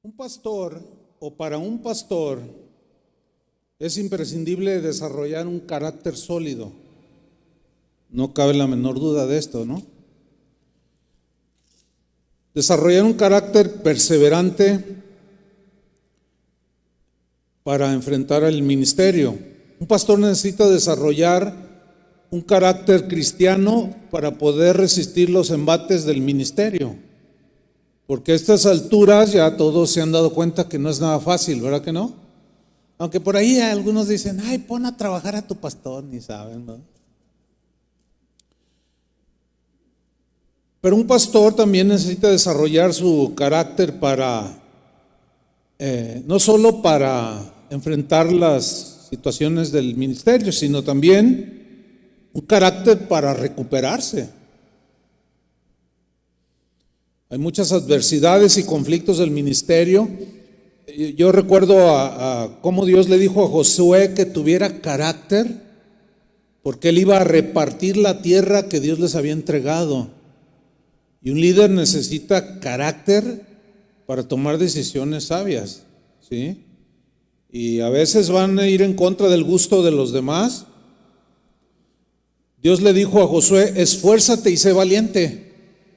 Un pastor o para un pastor es imprescindible desarrollar un carácter sólido. No cabe la menor duda de esto, ¿no? Desarrollar un carácter perseverante para enfrentar el ministerio. Un pastor necesita desarrollar un carácter cristiano para poder resistir los embates del ministerio. Porque a estas alturas ya todos se han dado cuenta que no es nada fácil, ¿verdad que no? Aunque por ahí algunos dicen, ay, pon a trabajar a tu pastor, ni saben, ¿no? Pero un pastor también necesita desarrollar su carácter para, no solo para enfrentar las situaciones del ministerio, sino también un carácter para recuperarse. Hay muchas adversidades y conflictos del ministerio. Yo recuerdo a cómo Dios le dijo a Josué que tuviera carácter, porque él iba a repartir la tierra que Dios les había entregado. Y un líder necesita carácter para tomar decisiones sabias, ¿sí? Y a veces van a ir en contra del gusto de los demás. Dios le dijo a Josué, esfuérzate y sé valiente,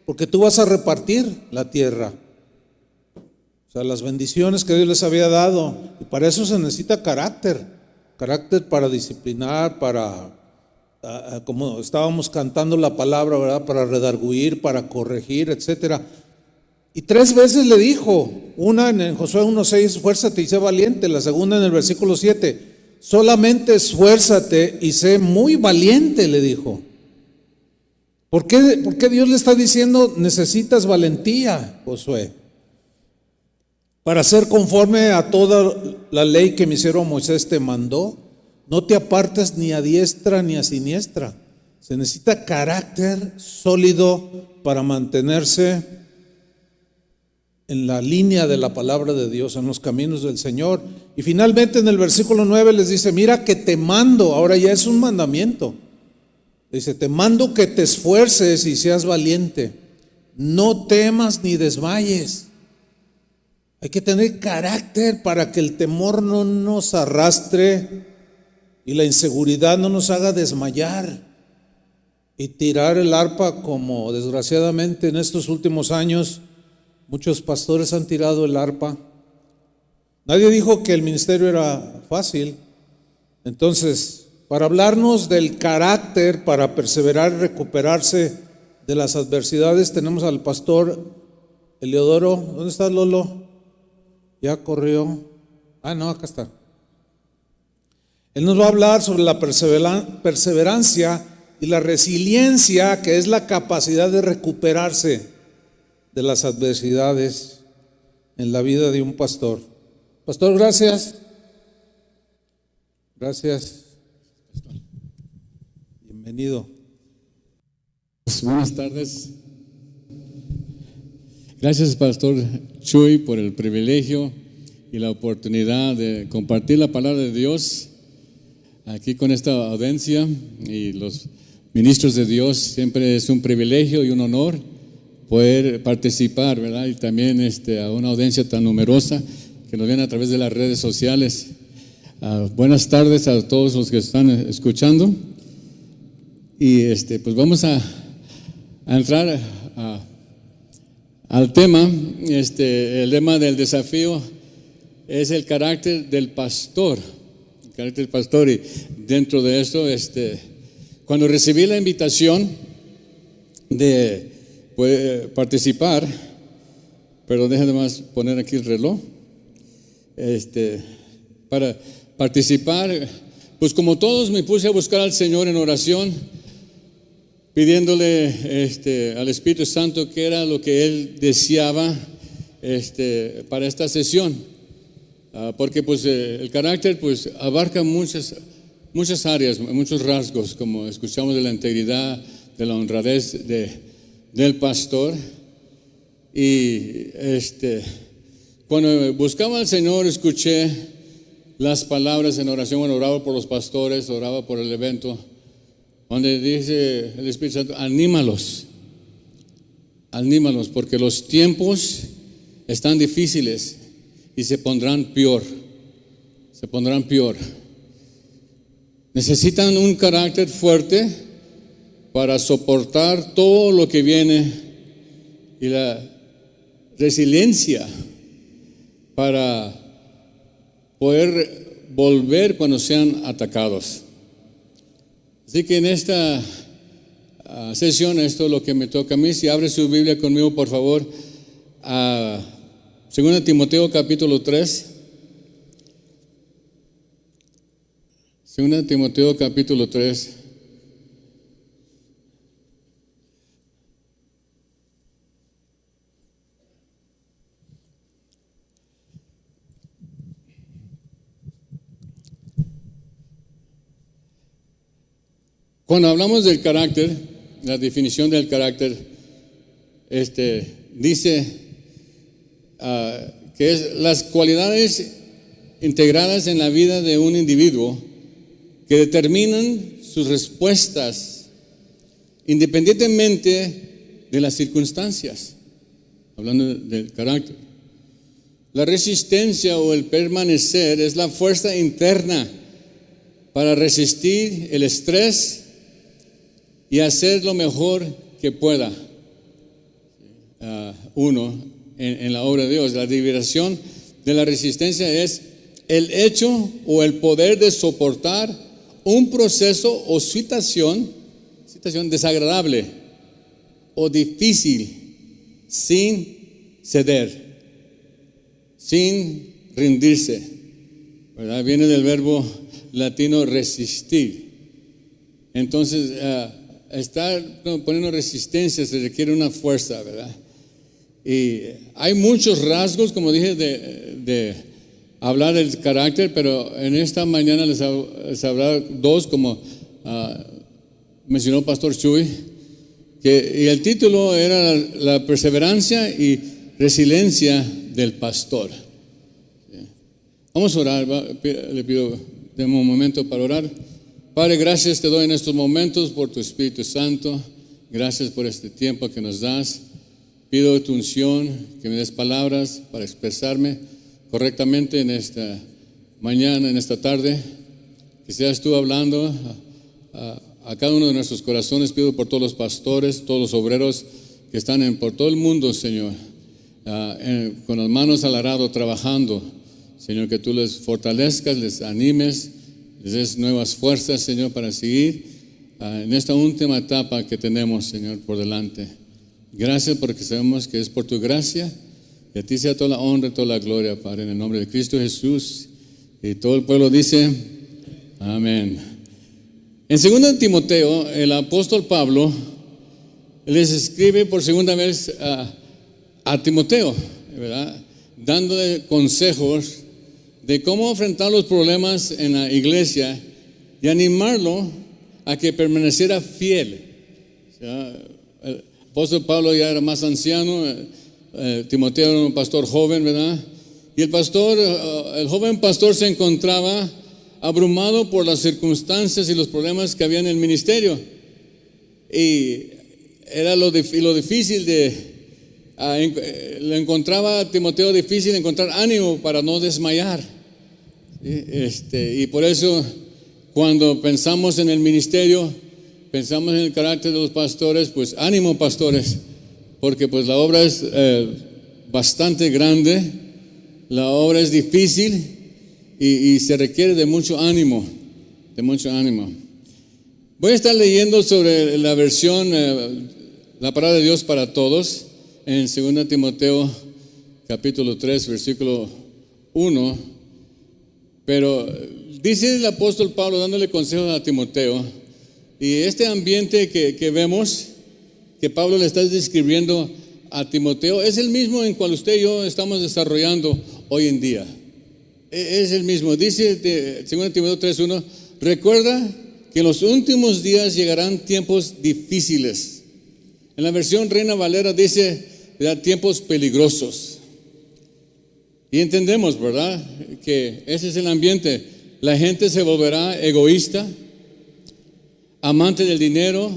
porque tú vas a repartir la tierra. O sea, las bendiciones que Dios les había dado. Y para eso se necesita carácter para disciplinar, para, como estábamos cantando la palabra, ¿verdad? Para redarguir, para corregir, etcétera. Y 3 veces le dijo, una en Josué 1:6, esfuérzate y sé valiente. La segunda en el versículo 7, solamente esfuérzate y sé muy valiente, le dijo. ¿Por qué Dios le está diciendo necesitas valentía, Josué? Para ser conforme a toda la ley que mi siervo Moisés te mandó. No te apartes ni a diestra ni a siniestra. Se necesita carácter sólido para mantenerse en la línea de la palabra de Dios, en los caminos del Señor. Y finalmente en el versículo 9 les dice, mira que te mando, ahora ya es un mandamiento. Dice, te mando que te esfuerces y seas valiente. No temas ni desmayes. Hay que tener carácter para que el temor no nos arrastre y la inseguridad no nos haga desmayar y tirar el arpa, como desgraciadamente en estos últimos años muchos pastores han tirado el arpa. Nadie dijo que el ministerio era fácil. Entonces, para hablarnos del carácter, para perseverar y recuperarse de las adversidades, tenemos al pastor Eliodoro. ¿Dónde está Lolo? Ya corrió. No, acá está. Él nos va a hablar sobre la perseverancia y la resiliencia, que es la capacidad de recuperarse de las adversidades en la vida de un pastor. Pastor, gracias. Gracias. Bienvenido. Buenas tardes. Gracias, Pastor Chuy, por el privilegio y la oportunidad de compartir la palabra de Dios aquí con esta audiencia y los ministros de Dios. Siempre es un privilegio y un honor poder participar, ¿verdad? Y también a una audiencia tan numerosa que nos viene a través de las redes sociales. Buenas tardes a todos los que están escuchando. Y pues vamos a entrar al tema. El tema del desafío es el carácter del pastor. El carácter del pastor. Y dentro de esto, cuando recibí la invitación de participar, pero déjame más poner aquí el reloj, para participar, pues como todos me puse a buscar al Señor en oración, pidiéndole al Espíritu Santo qué era lo que Él deseaba para esta sesión, porque pues el carácter pues abarca muchas áreas, muchos rasgos, como escuchamos, de la integridad, de la honradez del pastor. Y cuando buscaba al Señor, escuché las palabras en oración. Bueno, oraba por los pastores, oraba por el evento, donde dice el Espíritu Santo, anímalos, porque los tiempos están difíciles y se pondrán peor. Se pondrán peor. Necesitan un carácter fuerte para soportar todo lo que viene y la resiliencia para poder volver cuando sean atacados. Así que en esta sesión, esto es lo que me toca a mí. Si abre su Biblia conmigo, por favor, a 2 Timoteo capítulo 3. 2 Timoteo capítulo 3. Cuando hablamos del carácter, la definición del carácter, dice que es las cualidades integradas en la vida de un individuo que determinan sus respuestas independientemente de las circunstancias. Hablando del carácter. La resistencia o el permanecer es la fuerza interna para resistir el estrés y hacer lo mejor que pueda uno en la obra de Dios. La liberación de la resistencia es el hecho o el poder de soportar un proceso o situación desagradable o difícil sin ceder, sin rendirse, ¿verdad? Viene del verbo latino resistir. Entonces, estar poniendo resistencia se requiere una fuerza, ¿verdad? Y hay muchos rasgos, como dije, de hablar del carácter, pero en esta mañana les habrá dos, como mencionó el pastor Chuy, y el título era la perseverancia y resiliencia del pastor. Vamos a orar, le pido de un momento para orar. Padre, gracias te doy en estos momentos por tu Espíritu Santo. Gracias por este tiempo que nos das. Pido tu unción, que me des palabras para expresarme correctamente en esta mañana, en esta tarde. Que seas tú hablando a cada uno de nuestros corazones. Pido por todos los pastores, todos los obreros que están por todo el mundo, Señor, con las manos al arado trabajando. Señor, que tú les fortalezcas, les animes, les des nuevas fuerzas, Señor, para seguir en esta última etapa que tenemos, Señor, por delante. Gracias porque sabemos que es por tu gracia y a ti sea toda la honra y toda la gloria, Padre, en el nombre de Cristo Jesús. Y todo el pueblo dice, amén. En 2 Timoteo, el apóstol Pablo les escribe por segunda vez a Timoteo, ¿verdad? Dándole consejos de cómo enfrentar los problemas en la iglesia y animarlo a que permaneciera fiel. O sea, el apóstol Pablo ya era más anciano, Timoteo era un pastor joven, ¿verdad? Y el joven pastor se encontraba abrumado por las circunstancias y los problemas que había en el ministerio. Y era lo difícil le encontraba a Timoteo difícil encontrar ánimo para no desmayar. Y por eso cuando pensamos en el ministerio, pensamos en el carácter de los pastores, pues ánimo, pastores, porque pues la obra es bastante grande, la obra es difícil y se requiere de mucho ánimo, Voy a estar leyendo sobre la versión la palabra de Dios para todos en 2 Timoteo capítulo 3 versículo 1, pero dice el apóstol Pablo dándole consejos a Timoteo, y este ambiente que vemos que Pablo le está describiendo a Timoteo es el mismo en cual usted y yo estamos desarrollando hoy en día. Es el mismo. Dice 2 Timoteo 3:1, recuerda que en los últimos días llegarán tiempos difíciles. En la versión Reina Valera dice tiempos peligrosos. Y entendemos, ¿verdad?, que ese es el ambiente. La gente se volverá egoísta, amante del dinero,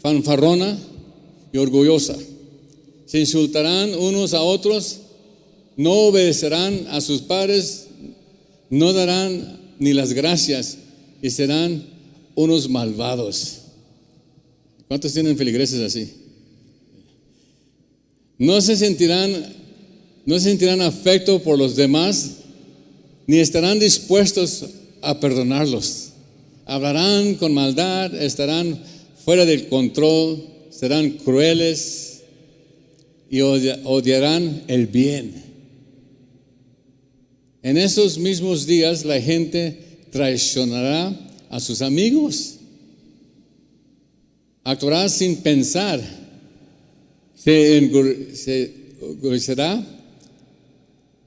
fanfarrona y orgullosa. Se insultarán unos a otros, no obedecerán a sus padres, no darán ni las gracias y serán unos malvados. ¿Cuántos tienen feligreses así? No se sentirán afecto por los demás, ni estarán dispuestos a perdonarlos. Hablarán con maldad, estarán fuera del control, serán crueles y odiarán el bien. En esos mismos días la gente traicionará a sus amigos, actuará sin pensar, se enorgullecerá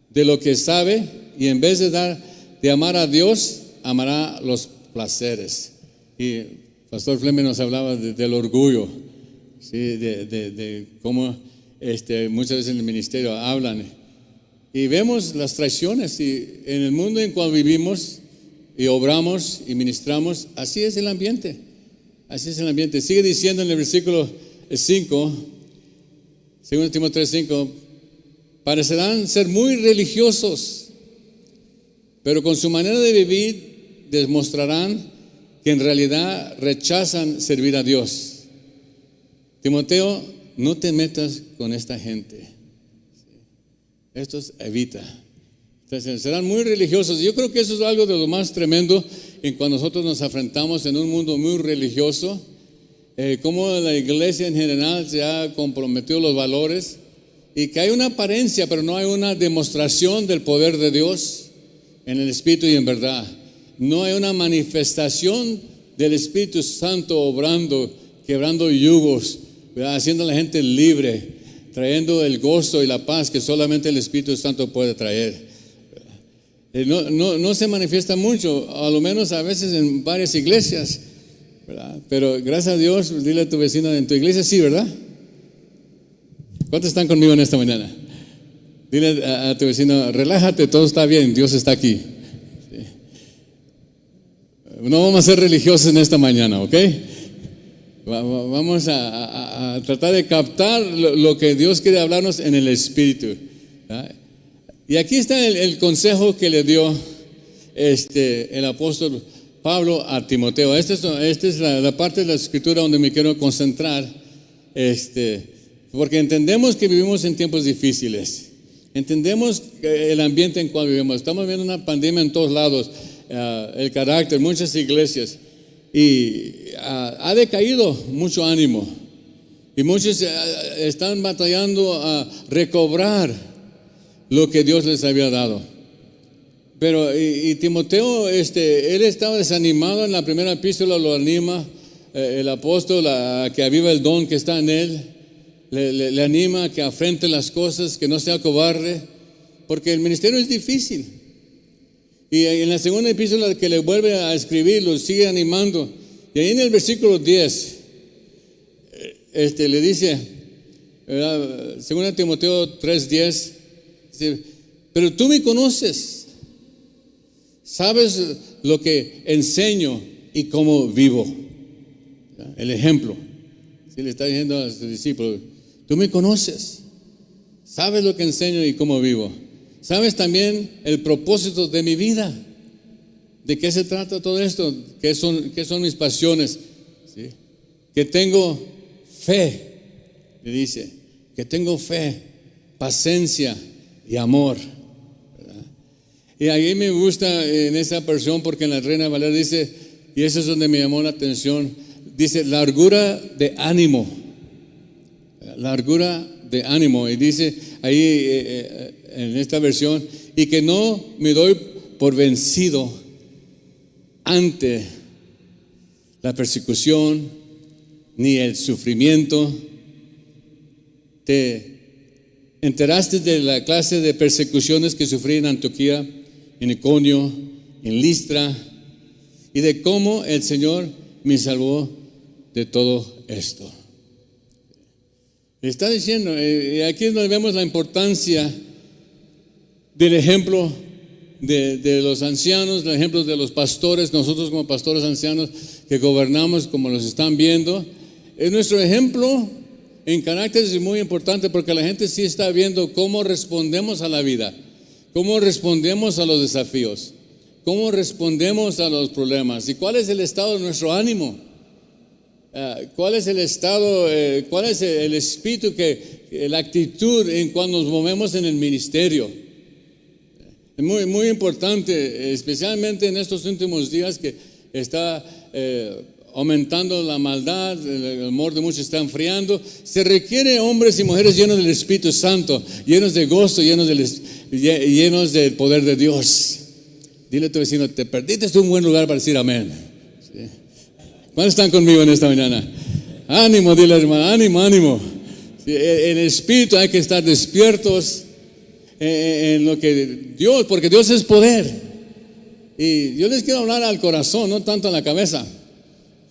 de lo que sabe y en vez de amar a Dios, amará los placeres. Y Pastor Fleming nos hablaba del orgullo, ¿sí? de cómo muchas veces en el ministerio hablan y vemos las traiciones, y en el mundo en cual vivimos y obramos y ministramos, así es el ambiente. Así es el ambiente. Sigue diciendo en el versículo 5, 2 Timoteo 3:5, parecerán ser muy religiosos, pero con su manera de vivir demostrarán que en realidad rechazan servir a Dios. Timoteo, no te metas con esta gente. Estos evita. Entonces, serán muy religiosos. Yo creo que eso es algo de lo más tremendo en cuando nosotros nos enfrentamos en un mundo muy religioso, cómo la iglesia en general se ha comprometido los valores y que hay una apariencia, pero no hay una demostración del poder de Dios en el Espíritu y en verdad. No hay una manifestación del Espíritu Santo obrando, quebrando yugos, ¿verdad? Haciendo a la gente libre, trayendo el gozo y la paz que solamente el Espíritu Santo puede traer. No se manifiesta mucho, a lo menos a veces en varias iglesias, ¿verdad? Pero gracias a Dios, dile a tu vecino, en tu iglesia sí, ¿verdad? ¿Cuántos están conmigo en esta mañana? Dile a tu vecino, relájate, todo está bien, Dios está aquí. Sí. No vamos a ser religiosos en esta mañana, ¿ok? Vamos a tratar de captar lo que Dios quiere hablarnos en el Espíritu, ¿verdad? Y aquí está el consejo que le dio el apóstol Pablo a Timoteo. Esta es la parte de la escritura donde me quiero concentrar, porque entendemos que vivimos en tiempos difíciles. Entendemos el ambiente en cual vivimos. Estamos viendo una pandemia en todos lados, el carácter, muchas iglesias, y ha decaído mucho ánimo. Y muchos están batallando a recobrar lo que Dios les había dado. Pero y Timoteo, él estaba desanimado. En la primera epístola lo anima el apóstol a que aviva el don que está en él. Le anima a que afrente las cosas, que no sea cobarde, porque el ministerio es difícil. Y en la segunda epístola que le vuelve a escribir, lo sigue animando. Y ahí en el versículo 10, le dice, 2 Timoteo 3:10, dice, pero tú me conoces, sabes lo que enseño y cómo vivo. El ejemplo. Si le está diciendo a sus discípulos, tú me conoces, sabes lo que enseño y cómo vivo. Sabes también el propósito de mi vida. ¿De qué se trata todo esto? ¿Qué son mis pasiones? ¿Sí? Que tengo fe, le dice, que tengo fe, paciencia y amor. ¿Verdad? Y ahí me gusta en esa versión, porque en la Reina Valera dice, y eso es donde me llamó la atención, dice largura de ánimo. Largura de ánimo. Y dice ahí en esta versión, y que no me doy por vencido ante la persecución ni el sufrimiento. Te enteraste de la clase de persecuciones que sufrí en Antioquía, en Iconio, en Listra, y de cómo el Señor me salvó de todo esto. Está diciendo, y aquí es donde vemos la importancia del ejemplo de los ancianos, el ejemplo de los pastores. Nosotros como pastores ancianos que gobernamos, como los están viendo, es nuestro ejemplo en carácter es muy importante porque la gente sí está viendo cómo respondemos a la vida, cómo respondemos a los desafíos, cómo respondemos a los problemas y cuál es el estado de nuestro ánimo. ¿Cuál es el estado, cuál es el espíritu, la actitud en cuando nos movemos en el ministerio? Es muy, muy importante, especialmente en estos últimos días que está aumentando la maldad, el amor de muchos está enfriando. Se requiere hombres y mujeres llenos del Espíritu Santo, llenos de gozo, llenos del poder de Dios. Dile a tu vecino, te perdiste un buen lugar para decir amén. ¿Sí? ¿Cuántos están conmigo en esta mañana? Ánimo, dile hermano, ánimo. Sí, en el Espíritu hay que estar despiertos en lo que Dios, porque Dios es poder. Y yo les quiero hablar al corazón, no tanto a la cabeza.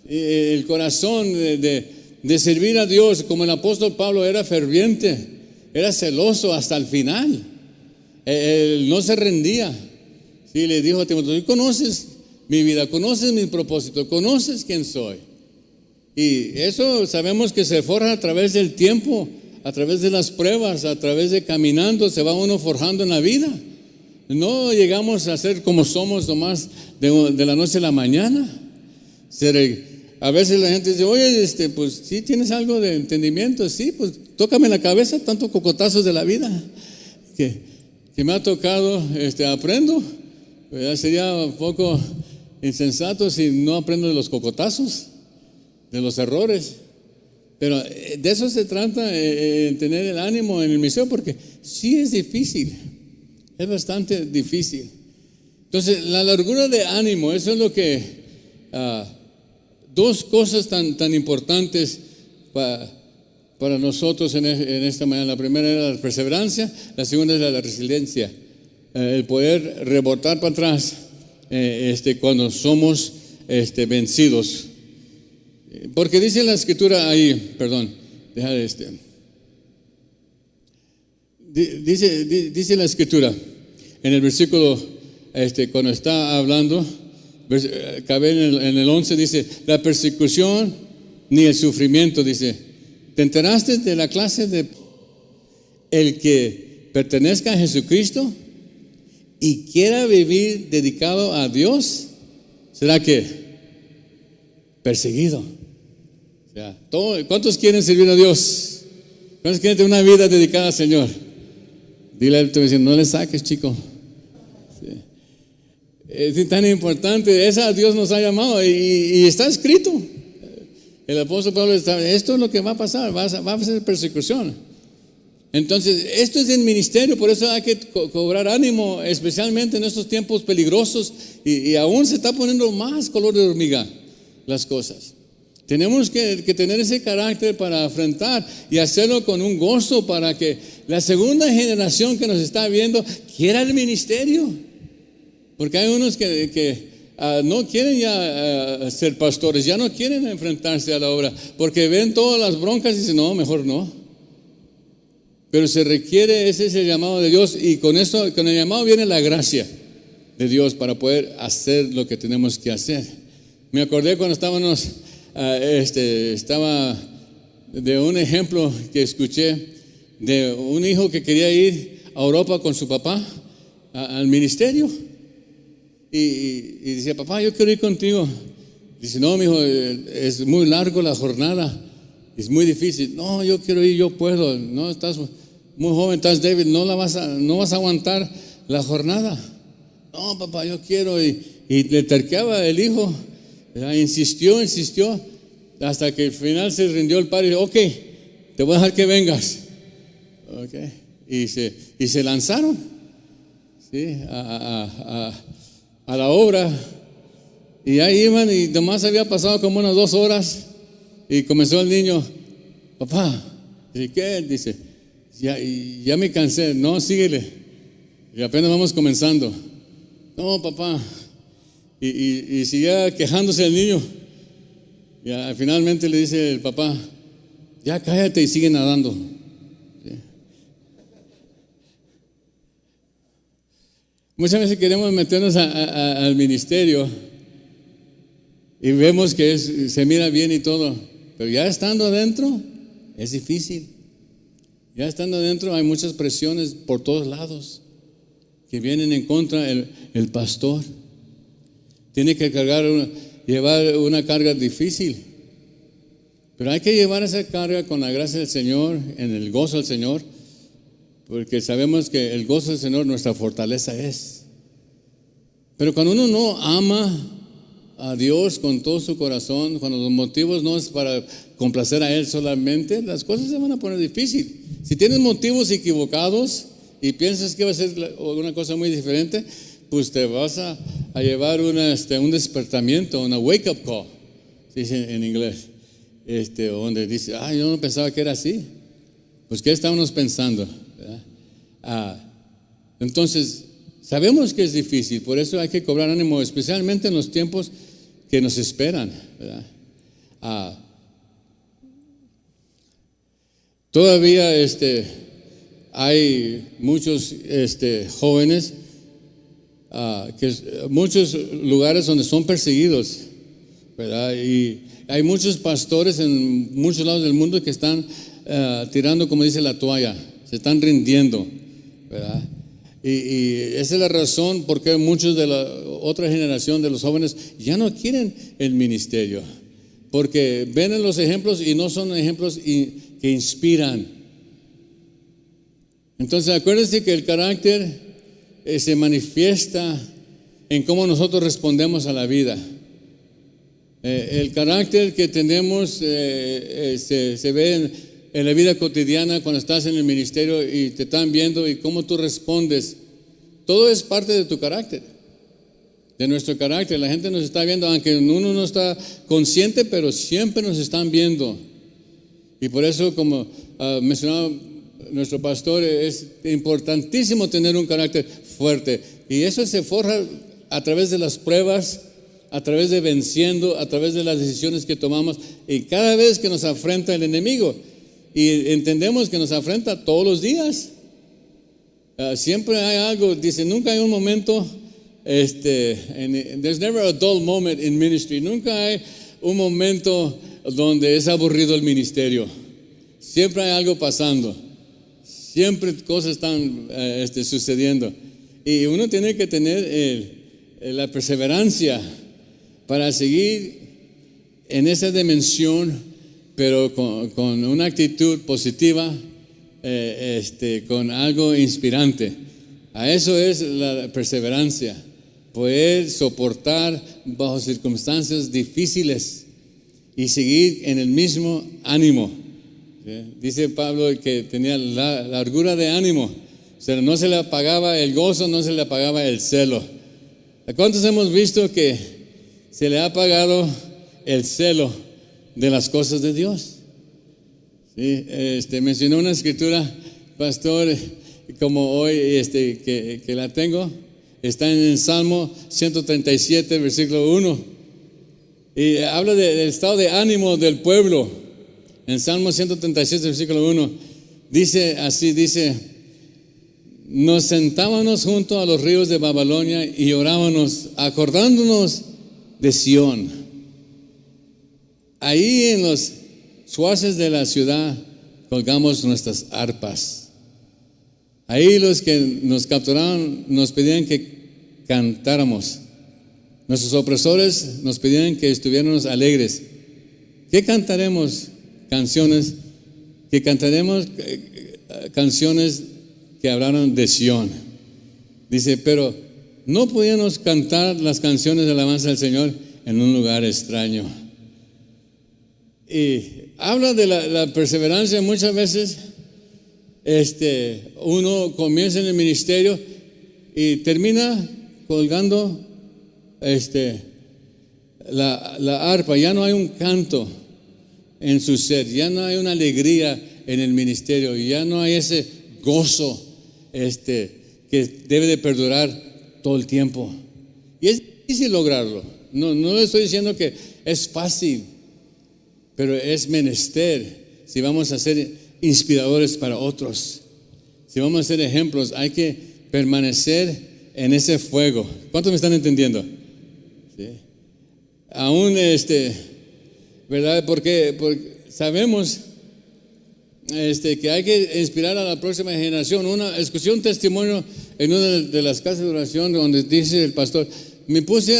El corazón de servir a Dios, como el apóstol Pablo era ferviente, era celoso hasta el final. Él no se rendía. Sí, le dijo a Timoteo, conoces mi vida, conoces mi propósito, conoces quién soy. Y eso sabemos que se forja a través del tiempo, a través de las pruebas, a través de caminando, se va uno forjando en la vida. No llegamos a ser como somos nomás de la noche a la mañana. A veces la gente dice, oye, pues sí tienes algo de entendimiento, sí, pues tócame la cabeza, tantos cocotazos de la vida que me ha tocado, aprendo. Ya sería un poco insensato si no aprendo de los cocotazos, de los errores. Pero de eso se trata, tener el ánimo en el ministerio, porque sí es difícil, es bastante difícil. Entonces, la largura de ánimo, eso es lo que, dos cosas tan importantes para nosotros en esta mañana. La primera era la perseverancia, la segunda era la resiliencia. El poder rebotar para atrás cuando somos vencidos. Porque dice la escritura ahí, perdón, dice la escritura en el versículo, cuando está hablando, cabe en el 11, dice, la persecución ni el sufrimiento, dice, ¿te enteraste de la clase de el que pertenezca a Jesucristo y quiera vivir dedicado a Dios? ¿Será que perseguido? O sea, ¿cuántos quieren servir a Dios? ¿Cuántos quieren tener una vida dedicada al Señor? Dile a tu vecino, no le saques, chico. Sí. Es tan importante, esa Dios nos ha llamado y está escrito. El apóstol Pablo está, esto es lo que va a pasar, va a ser persecución. Entonces, esto es el ministerio, por eso hay que cobrar ánimo, especialmente en estos tiempos peligrosos y aún se está poniendo más color de hormiga las cosas. Tenemos que tener ese carácter para afrontar y hacerlo con un gozo para que la segunda generación que nos está viendo quiera el ministerio. Porque hay unos que no quieren ya ser pastores, ya no quieren enfrentarse a la obra, porque ven todas las broncas y dicen, no, mejor no. Pero se requiere, ese es el llamado de Dios, y con el llamado viene la gracia de Dios para poder hacer lo que tenemos que hacer. Me acordé cuando estaba de un ejemplo que escuché de un hijo que quería ir a Europa con su papá al ministerio. Y decía, papá, yo quiero ir contigo. Dice, no, mijo, es muy largo la jornada, es muy difícil. No, yo quiero ir, yo puedo. No, estás muy joven, estás débil, no vas a aguantar la jornada. No, papá, yo quiero. Y le terqueaba el hijo, insistió, hasta que al final se rindió el padre y dijo, ok, te voy a dejar que vengas. Okay. Y se lanzaron, ¿sí? A la obra, y ahí iban, y nomás había pasado como unas 2 horas, y comenzó el niño, papá, ¿y qué? Dice, ya me cansé. No, síguele, y apenas vamos comenzando. No, papá, y seguía quejándose el niño, y finalmente le dice el papá, ya cállate y sigue nadando. Muchas veces queremos meternos al ministerio y vemos que se mira bien y todo, pero ya estando adentro, es difícil. Ya estando adentro hay muchas presiones por todos lados que vienen en contra el pastor. Tiene que llevar una carga difícil. Pero hay que llevar esa carga con la gracia del Señor, en el gozo del Señor, porque sabemos que el gozo del Señor nuestra fortaleza es. Pero cuando uno no ama a Dios con todo su corazón, cuando los motivos no es para complacer a Él solamente, las cosas se van a poner difíciles. Si tienes motivos equivocados y piensas que va a ser una cosa muy diferente, pues te vas a llevar un despertamiento, una wake up call, se dice en inglés, donde dice, yo no pensaba que era así. Pues ¿qué estábamos pensando? Entonces, sabemos que es difícil, por eso hay que cobrar ánimo, especialmente en los tiempos que nos esperan, ¿verdad? Todavía hay muchos jóvenes, muchos lugares donde son perseguidos, ¿verdad? Y hay muchos pastores en muchos lados del mundo que están tirando, como dice, la toalla, se están rindiendo, ¿verdad? Y esa es la razón por qué muchos de la otra generación de los jóvenes ya no quieren el ministerio, porque ven en los ejemplos y no son ejemplos que inspiran. Entonces acuérdense que el carácter se manifiesta en cómo nosotros respondemos a la vida. El carácter que tenemos se ve en la vida cotidiana cuando estás en el ministerio y te están viendo y cómo tú respondes. Todo es parte de tu carácter, de nuestro carácter. La gente nos está viendo, aunque uno no está consciente, pero siempre nos están viendo. Y por eso, como mencionaba nuestro pastor, es importantísimo tener un carácter fuerte. Y eso se forja a través de las pruebas, a través de venciendo, a través de las decisiones que tomamos. Y cada vez que nos afrenta el enemigo, y entendemos que nos afrenta todos los días. Siempre hay algo, dice, nunca hay un momento, there's never a dull moment in ministry. Nunca hay un momento donde es aburrido el ministerio. Siempre hay algo pasando. Siempre cosas están sucediendo. Y uno tiene que tener la perseverancia para seguir en esa dimensión, pero con una actitud positiva, con algo inspirante. A eso es la perseverancia, poder soportar bajo circunstancias difíciles y seguir en el mismo ánimo. ¿Sí? Dice Pablo que tenía la largura de ánimo, o sea, no se le apagaba el gozo, no se le apagaba el celo. ¿A cuántos hemos visto que se le ha apagado el celo de las cosas de Dios? Sí, mencionó una escritura, pastor, como hoy que la tengo, está en el Salmo 137, versículo 1, y habla del estado de ánimo del pueblo. En Salmo 137, versículo 1, dice así, nos sentábamos junto a los ríos de Babilonia y orábamos, acordándonos de Sión. Ahí en los suaces de la ciudad colgamos nuestras arpas. Ahí los que nos capturaron nos pedían que cantáramos. Nuestros opresores nos pedían que estuviéramos alegres. ¿Qué cantaremos? Canciones que hablaron de Sión. Dice, pero no podíamos cantar las canciones de alabanza del Señor en un lugar extraño. Y habla de la perseverancia. Muchas veces uno comienza en el ministerio y termina colgando la arpa. Ya no hay un canto en su ser, ya no hay una alegría en el ministerio, ya no hay ese gozo que debe de perdurar todo el tiempo. Y es difícil lograrlo. No le estoy diciendo que es fácil, pero es menester si vamos a ser inspiradores para otros, si vamos a ser ejemplos. Hay que permanecer en ese fuego. ¿Cuántos me están entendiendo? ¿Sí? Aún ¿verdad? Porque sabemos que hay que inspirar a la próxima generación. Escuché un testimonio en una de las casas de oración donde dice el pastor: me puse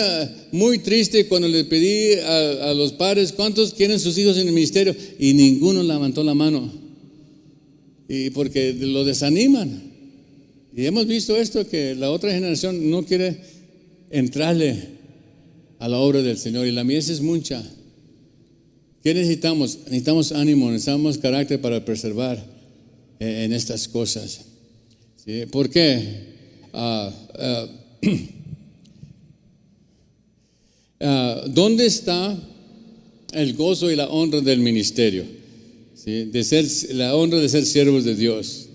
muy triste cuando le pedí a los padres cuántos quieren sus hijos en el ministerio, y ninguno levantó la mano, y porque lo desaniman. Y hemos visto esto, que la otra generación no quiere entrarle a la obra del Señor, y la mies es mucha. ¿Qué necesitamos? Necesitamos ánimo, necesitamos carácter para perseverar en estas cosas. ¿Sí? ¿Por qué? ¿Dónde está el gozo y la honra del ministerio? ¿Sí? La honra de ser siervos de Dios.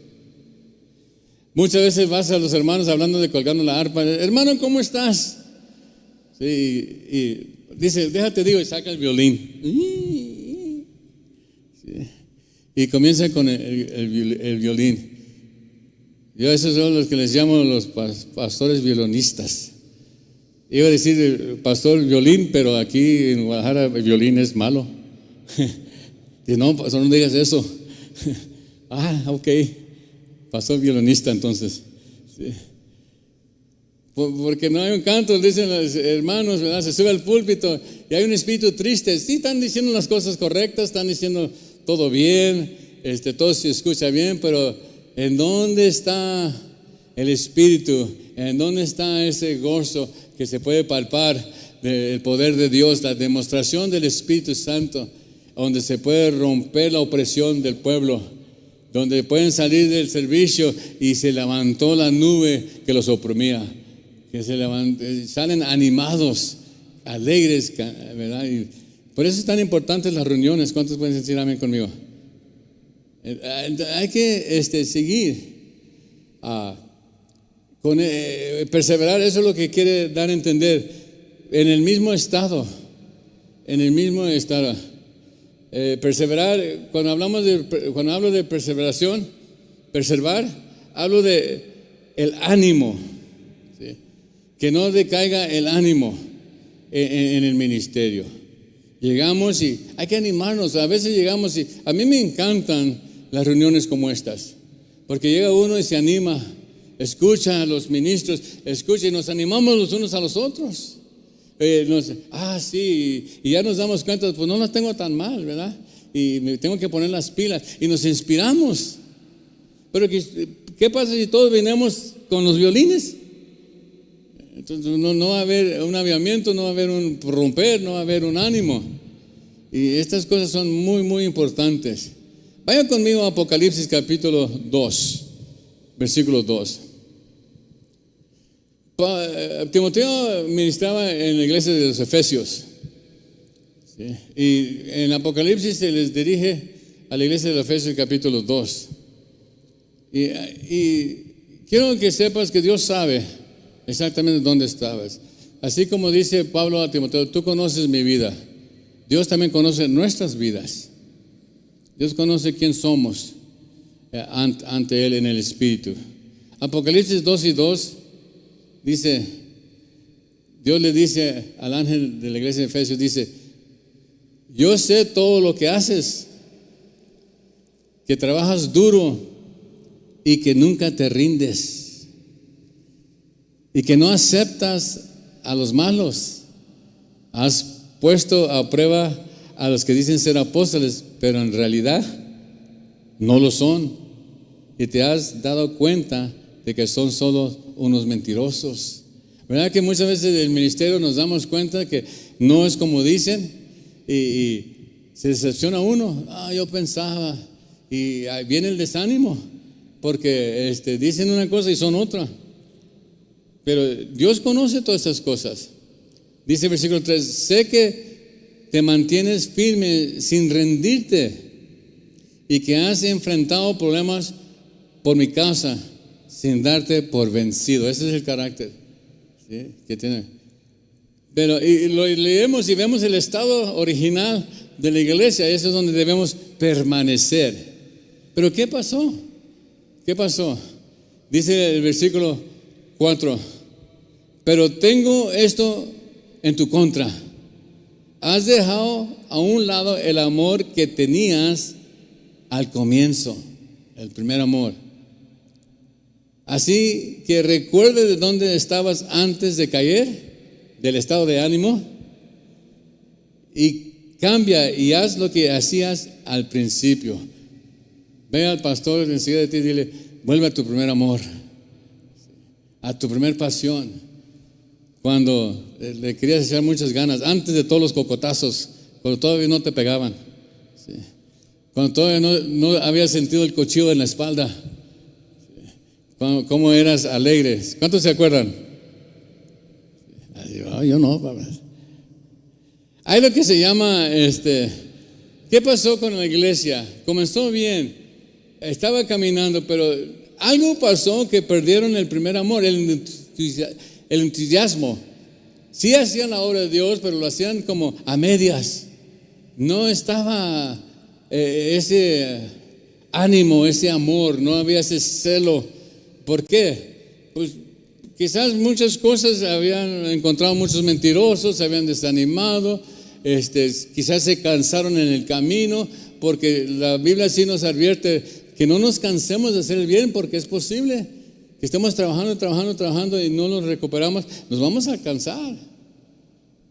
Muchas veces vas a los hermanos hablando de colgando la arpa: hermano, ¿cómo estás? Sí, y dice: déjate digo, y saca el violín. Sí. Y comienza con el violín. Yo a esos son los que les llamo los pastores violinistas. Iba a decir pastor violín, pero aquí en Guadalajara el violín es malo. Y no, pastor, no digas eso. Ok, pastor violinista entonces. Sí. Porque no hay un canto, dicen los hermanos, ¿verdad? Se sube al púlpito y hay un espíritu triste. Sí, están diciendo las cosas correctas, están diciendo todo bien, todo se escucha bien, pero ¿en dónde está el espíritu? ¿En dónde está ese gozo que se puede palpar del poder de Dios, la demostración del Espíritu Santo, donde se puede romper la opresión del pueblo, donde pueden salir del servicio y se levantó la nube que los oprimía, que salen animados, alegres, ¿verdad? Y por eso es tan importantes las reuniones. ¿Cuántos pueden decir amén conmigo? Hay que seguir perseverar. Eso es lo que quiere dar a entender. En el mismo estado, perseverar. Cuando hablo de perseveración, preservar, hablo de el ánimo, ¿sí? Que no decaiga el ánimo en el ministerio. Llegamos y hay que animarnos. A veces llegamos y a mí me encantan las reuniones como estas, porque llega uno y se anima, escucha a los ministros, escucha, y nos animamos los unos a los otros. Sí, y ya nos damos cuenta, pues no las tengo tan mal, ¿verdad? Y me tengo que poner las pilas, y nos inspiramos. Pero ¿qué pasa si todos venimos con los violines? Entonces no va a haber un avivamiento, no va a haber un romper, no va a haber un ánimo. Y estas cosas son muy, muy importantes. Vayan conmigo a Apocalipsis capítulo 2, versículo 2. Timoteo ministraba en la iglesia de los Efesios, ¿sí? Y en Apocalipsis se les dirige a la iglesia de los Efesios capítulo 2. Y quiero que sepas que Dios sabe exactamente dónde estabas. Así como dice Pablo a Timoteo: tú conoces mi vida. Dios también conoce nuestras vidas. Dios conoce quién somos ante Él en el Espíritu. Apocalipsis 2:2 dice, Dios le dice al ángel de la iglesia de Efesios, dice: yo sé todo lo que haces, que trabajas duro y que nunca te rindes, y que no aceptas a los malos. Has puesto a prueba a los que dicen ser apóstoles, pero en realidad no lo son, y te has dado cuenta de que son solo unos mentirosos. ¿Verdad que muchas veces del ministerio nos damos cuenta que no es como dicen, y se decepciona uno? Yo pensaba, y ahí viene el desánimo, porque dicen una cosa y son otra. Pero Dios conoce todas esas cosas. Dice el versículo 3: sé que te mantienes firme sin rendirte, y que has enfrentado problemas por mi causa sin darte por vencido. Ese es el carácter, ¿sí?, que tiene. Pero lo leemos y vemos el estado original de la iglesia. Eso es donde debemos permanecer. Pero ¿qué pasó? ¿Qué pasó? Dice el versículo 4: pero tengo esto en tu contra: has dejado a un lado el amor que tenías al comienzo, el primer amor. Así que recuerde de dónde estabas antes de caer, del estado de ánimo, y cambia y haz lo que hacías al principio. Ve al pastor enseguida de ti y dile, vuelve a tu primer amor, a tu primer pasión, cuando le querías echar muchas ganas, antes de todos los cocotazos, cuando todavía no te pegaban, ¿sí? Cuando todavía no habías sentido el cuchillo en la espalda, ¿sí? Cómo eras alegre. ¿Cuántos se acuerdan? Yo no, papá. Hay lo que se llama, ¿qué pasó con la iglesia? Comenzó bien, estaba caminando, pero algo pasó que perdieron el primer amor, el entusiasmo. Sí hacían la obra de Dios, pero lo hacían como a medias. No estaba ese ánimo, ese amor, no había ese celo. ¿Por qué? Pues quizás muchas cosas, habían encontrado muchos mentirosos, se habían desanimado, quizás se cansaron en el camino, porque la Biblia sí nos advierte que no nos cansemos de hacer el bien, porque es posible que estemos trabajando y no nos recuperamos, nos vamos a cansar.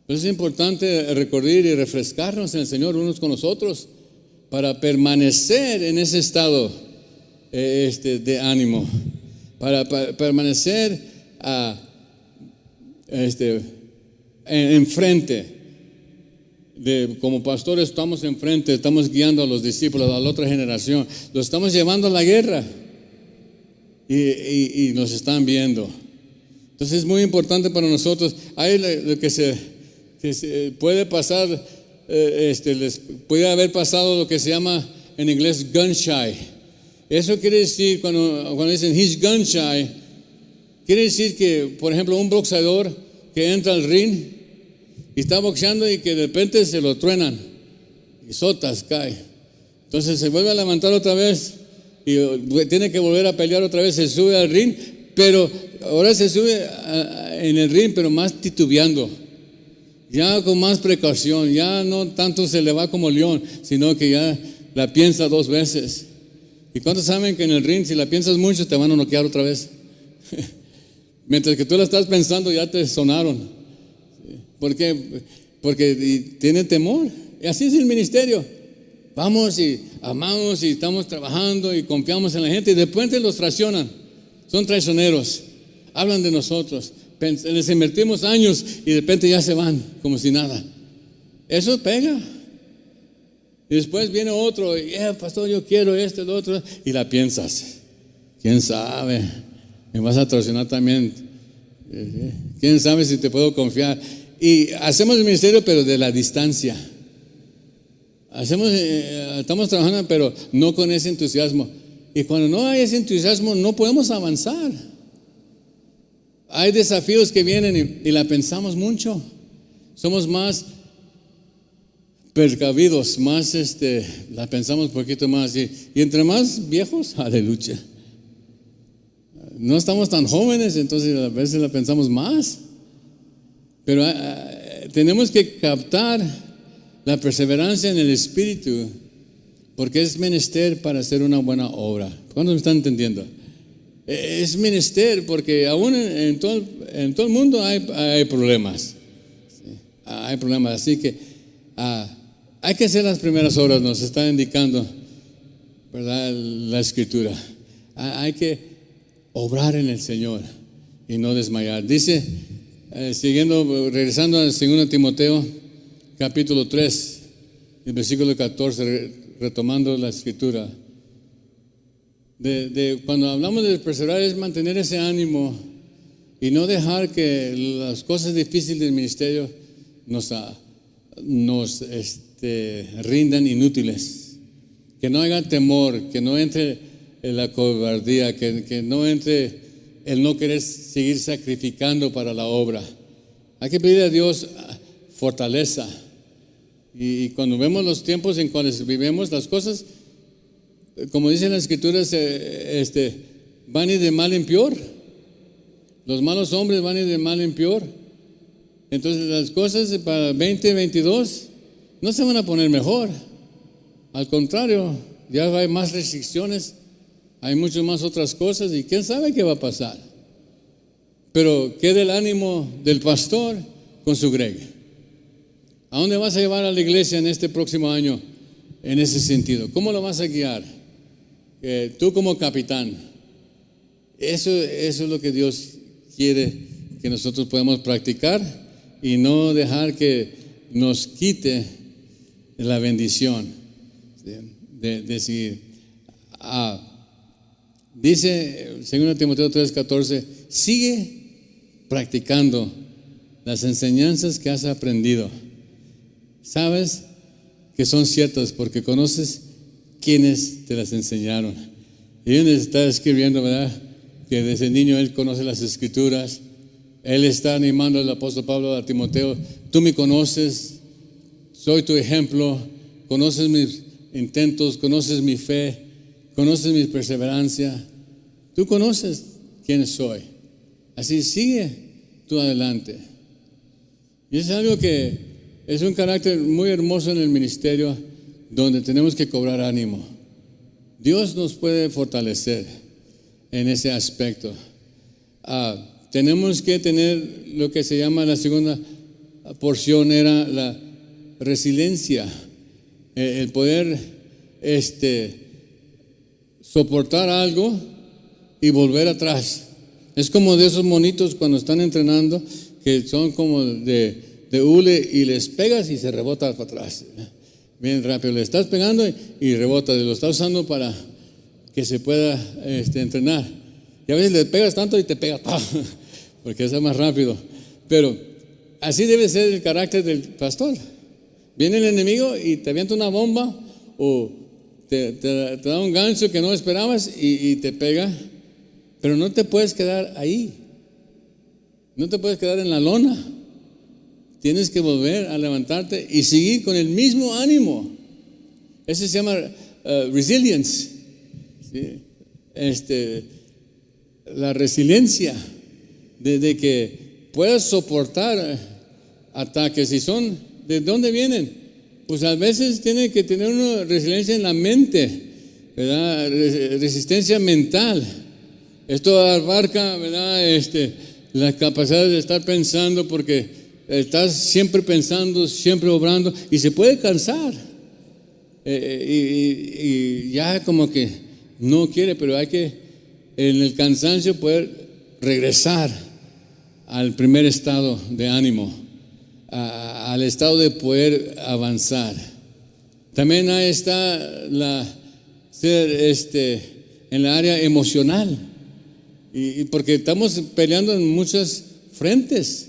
Pero es importante recordar y refrescarnos en el Señor unos con los otros para permanecer en ese estado de ánimo, para permanecer enfrente. Como pastores estamos enfrente, estamos guiando a los discípulos, a la otra generación, los estamos llevando a la guerra y nos están viendo. Entonces es muy importante para nosotros. Hay lo que se puede pasar, les puede haber pasado lo que se llama en inglés gun shy. Eso quiere decir, cuando dicen he's gun shy, quiere decir que, por ejemplo, un boxeador que entra al ring y está boxeando y que de repente se lo truenan y sotas, cae. Entonces se vuelve a levantar otra vez y tiene que volver a pelear otra vez, se sube al ring, pero ahora se sube en el ring, pero más titubeando, ya con más precaución, ya no tanto se le va como león, sino que ya la piensa dos veces. ¿Y cuántos saben que en el ring, si la piensas mucho, te van a noquear otra vez? Mientras que tú la estás pensando, ya te sonaron. ¿Por qué? Porque tienen temor. Y así es el ministerio. Vamos y amamos y estamos trabajando y confiamos en la gente y de repente los traicionan. Son traicioneros. Hablan de nosotros. Les invertimos años y de repente ya se van como si nada. Eso pega. Y después viene otro, pastor, yo quiero esto, lo otro, y la piensas. ¿Quién sabe? Me vas a traicionar también. ¿Quién sabe si te puedo confiar? Y hacemos el ministerio, pero de la distancia. Estamos trabajando, pero no con ese entusiasmo. Y cuando no hay ese entusiasmo, no podemos avanzar. Hay desafíos que vienen y la pensamos mucho. Somos más precavidos, más la pensamos un poquito más. Y entre más viejos, aleluya. No estamos tan jóvenes, entonces a veces la pensamos más. Pero tenemos que captar la perseverancia en el Espíritu, porque es menester para hacer una buena obra. ¿Cuántos me están entendiendo? Es menester porque aún en todo el mundo hay problemas. ¿Sí? Hay problemas, así que hay que hacer las primeras obras, nos está indicando, ¿verdad?, la Escritura. Hay que obrar en el Señor y no desmayar. Dice, regresando a 2 Timoteo, capítulo 3, el versículo 14, retomando la Escritura. Cuando hablamos de perseverar es mantener ese ánimo y no dejar que las cosas difíciles del ministerio nos rindan inútiles. Que no haya temor, que no entre la cobardía, que no entre el no querer seguir sacrificando para la obra. Hay que pedir a Dios fortaleza. Y cuando vemos los tiempos en cuales vivimos, las cosas, como dicen las Escrituras, van a ir de mal en peor. Los malos hombres van a ir de mal en peor. Entonces las cosas para 2022 no se van a poner mejor. Al contrario, ya hay más restricciones, hay muchas más otras cosas y quién sabe qué va a pasar. Pero queda el ánimo del pastor con su Greg. ¿A dónde vas a llevar a la iglesia en este próximo año en ese sentido? ¿Cómo lo vas a guiar? Tú como capitán. Eso es lo que Dios quiere que nosotros podamos practicar y no dejar que nos quite la bendición de seguir. Dice 2 Timoteo 3:14, sigue practicando las enseñanzas que has aprendido. Sabes que son ciertas porque conoces quienes te las enseñaron. Y él está escribiendo, ¿verdad?, que desde niño él conoce las escrituras. Él está animando al apóstol Pablo a Timoteo: tú me conoces, soy tu ejemplo, conoces mis intentos, conoces mi fe, conoces mi perseverancia, tú conoces quién soy. Así sigue tú adelante. Y es algo que es un carácter muy hermoso en el ministerio, donde tenemos que cobrar ánimo. Dios nos puede fortalecer en ese aspecto. Tenemos que tener lo que se llama, la segunda porción era la resiliencia, el poder soportar algo y volver atrás. Es como de esos monitos cuando están entrenando, que son como de hule, y les pegas y se rebota para atrás. Bien rápido, le estás pegando y rebota, lo estás usando para que se pueda entrenar. Y a veces le pegas tanto y te pega, porque es más rápido. Pero así debe ser el carácter del pastor. Viene el enemigo y te avienta una bomba o te da un gancho que no esperabas y te pega, pero no te puedes quedar ahí. No te puedes quedar en la lona. Tienes que volver a levantarte y seguir con el mismo ánimo. Eso se llama resilience. ¿Sí? La resiliencia de que puedas soportar ataques. ¿Y son de dónde vienen? Pues a veces tiene que tener una resiliencia en la mente, ¿verdad? Resistencia mental. Esto abarca, ¿verdad?, la capacidad de estar pensando, porque estás siempre pensando, siempre obrando, y se puede cansar. Y ya como que no quiere, pero hay que en el cansancio poder regresar al primer estado de ánimo, al estado de poder avanzar. También ahí está ser en la área emocional, y porque estamos peleando en muchos frentes.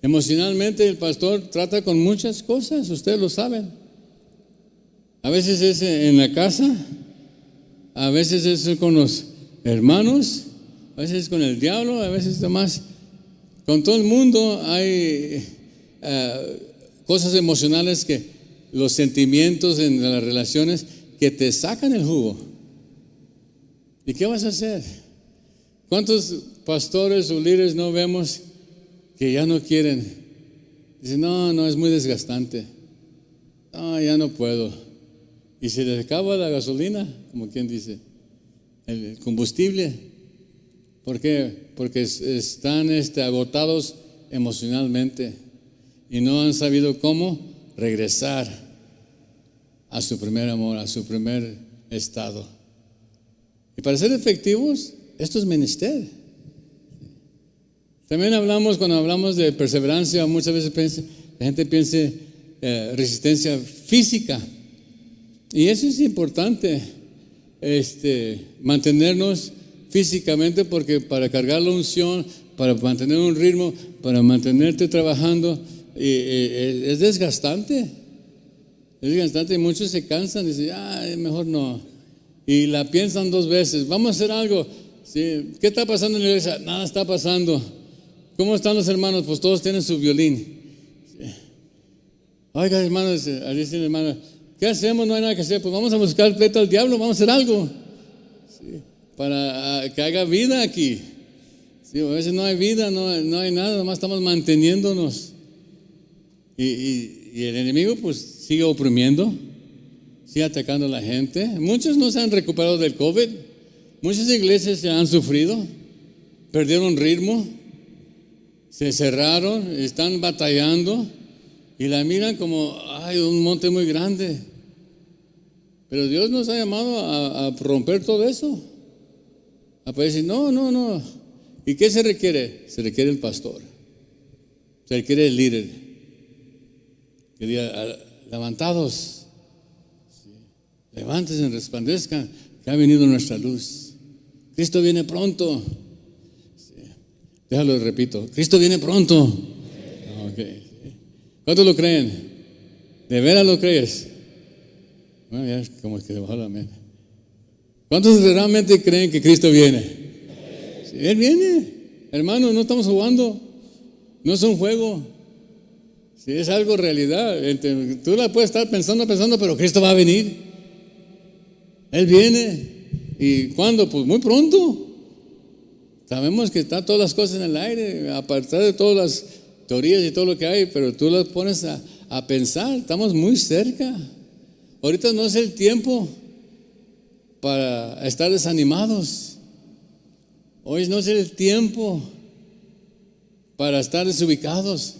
Emocionalmente el pastor trata con muchas cosas, ustedes lo saben. A veces es en la casa, a veces es con los hermanos, a veces con el diablo, a veces más. Con todo el mundo hay cosas emocionales, que los sentimientos en las relaciones que te sacan el jugo. ¿Y qué vas a hacer? ¿Cuántos pastores o líderes no vemos que ya no quieren? Dicen, no, es muy desgastante. No, ya no puedo. Y se les acaba la gasolina, como quien dice, el combustible. ¿Por qué? Porque están agotados emocionalmente y no han sabido cómo regresar a su primer amor, a su primer estado. Y para ser efectivos, esto es menester. También cuando hablamos de perseverancia, muchas veces la gente piensa resistencia física. Y eso es importante, mantenernos físicamente, porque para cargar la unción, para mantener un ritmo, para mantenerte trabajando, es desgastante. Es desgastante y muchos se cansan y dicen, mejor no. Y la piensan dos veces. Vamos a hacer algo. ¿Sí? ¿Qué está pasando en la iglesia? Nada está pasando. ¿Cómo están los hermanos? Pues todos tienen su violín. ¿Sí? Oiga, hermanos, dice el hermano, ¿qué hacemos? No hay nada que hacer. Pues vamos a buscar el pleito al diablo, vamos a hacer algo. ¿Sí? Para que haga vida aquí. ¿Sí? A veces no hay vida, no hay nada, nomás estamos manteniéndonos. Y el enemigo pues sigue oprimiendo. sigue atacando a la gente. Muchos no se han recuperado del COVID. Muchas iglesias se han sufrido, perdieron ritmo, se cerraron, están batallando y la miran como, ay, un monte muy grande. Pero Dios nos ha llamado a romper todo eso. A poder decir, no. ¿Y qué se requiere? Se requiere el pastor. Se requiere el líder. Que diga, levantados, levántense, resplandezcan, que ha venido nuestra luz. Cristo viene pronto. Déjalo, repito. Cristo viene pronto. Okay. ¿Cuántos lo creen? ¿De veras lo crees? Bueno, ya como que bajó la mente. ¿Cuántos realmente creen que Cristo viene? Sí, Él viene. Hermano, no estamos jugando. No es un juego. Si es algo realidad. Tú la puedes estar pensando, pero Cristo va a venir. Él viene. ¿Y cuándo? Pues muy pronto. Sabemos que están todas las cosas en el aire, aparte de todas las teorías y todo lo que hay, pero tú las pones a pensar, estamos muy cerca. Ahorita no es el tiempo para estar desanimados. Hoy no es el tiempo para estar desubicados.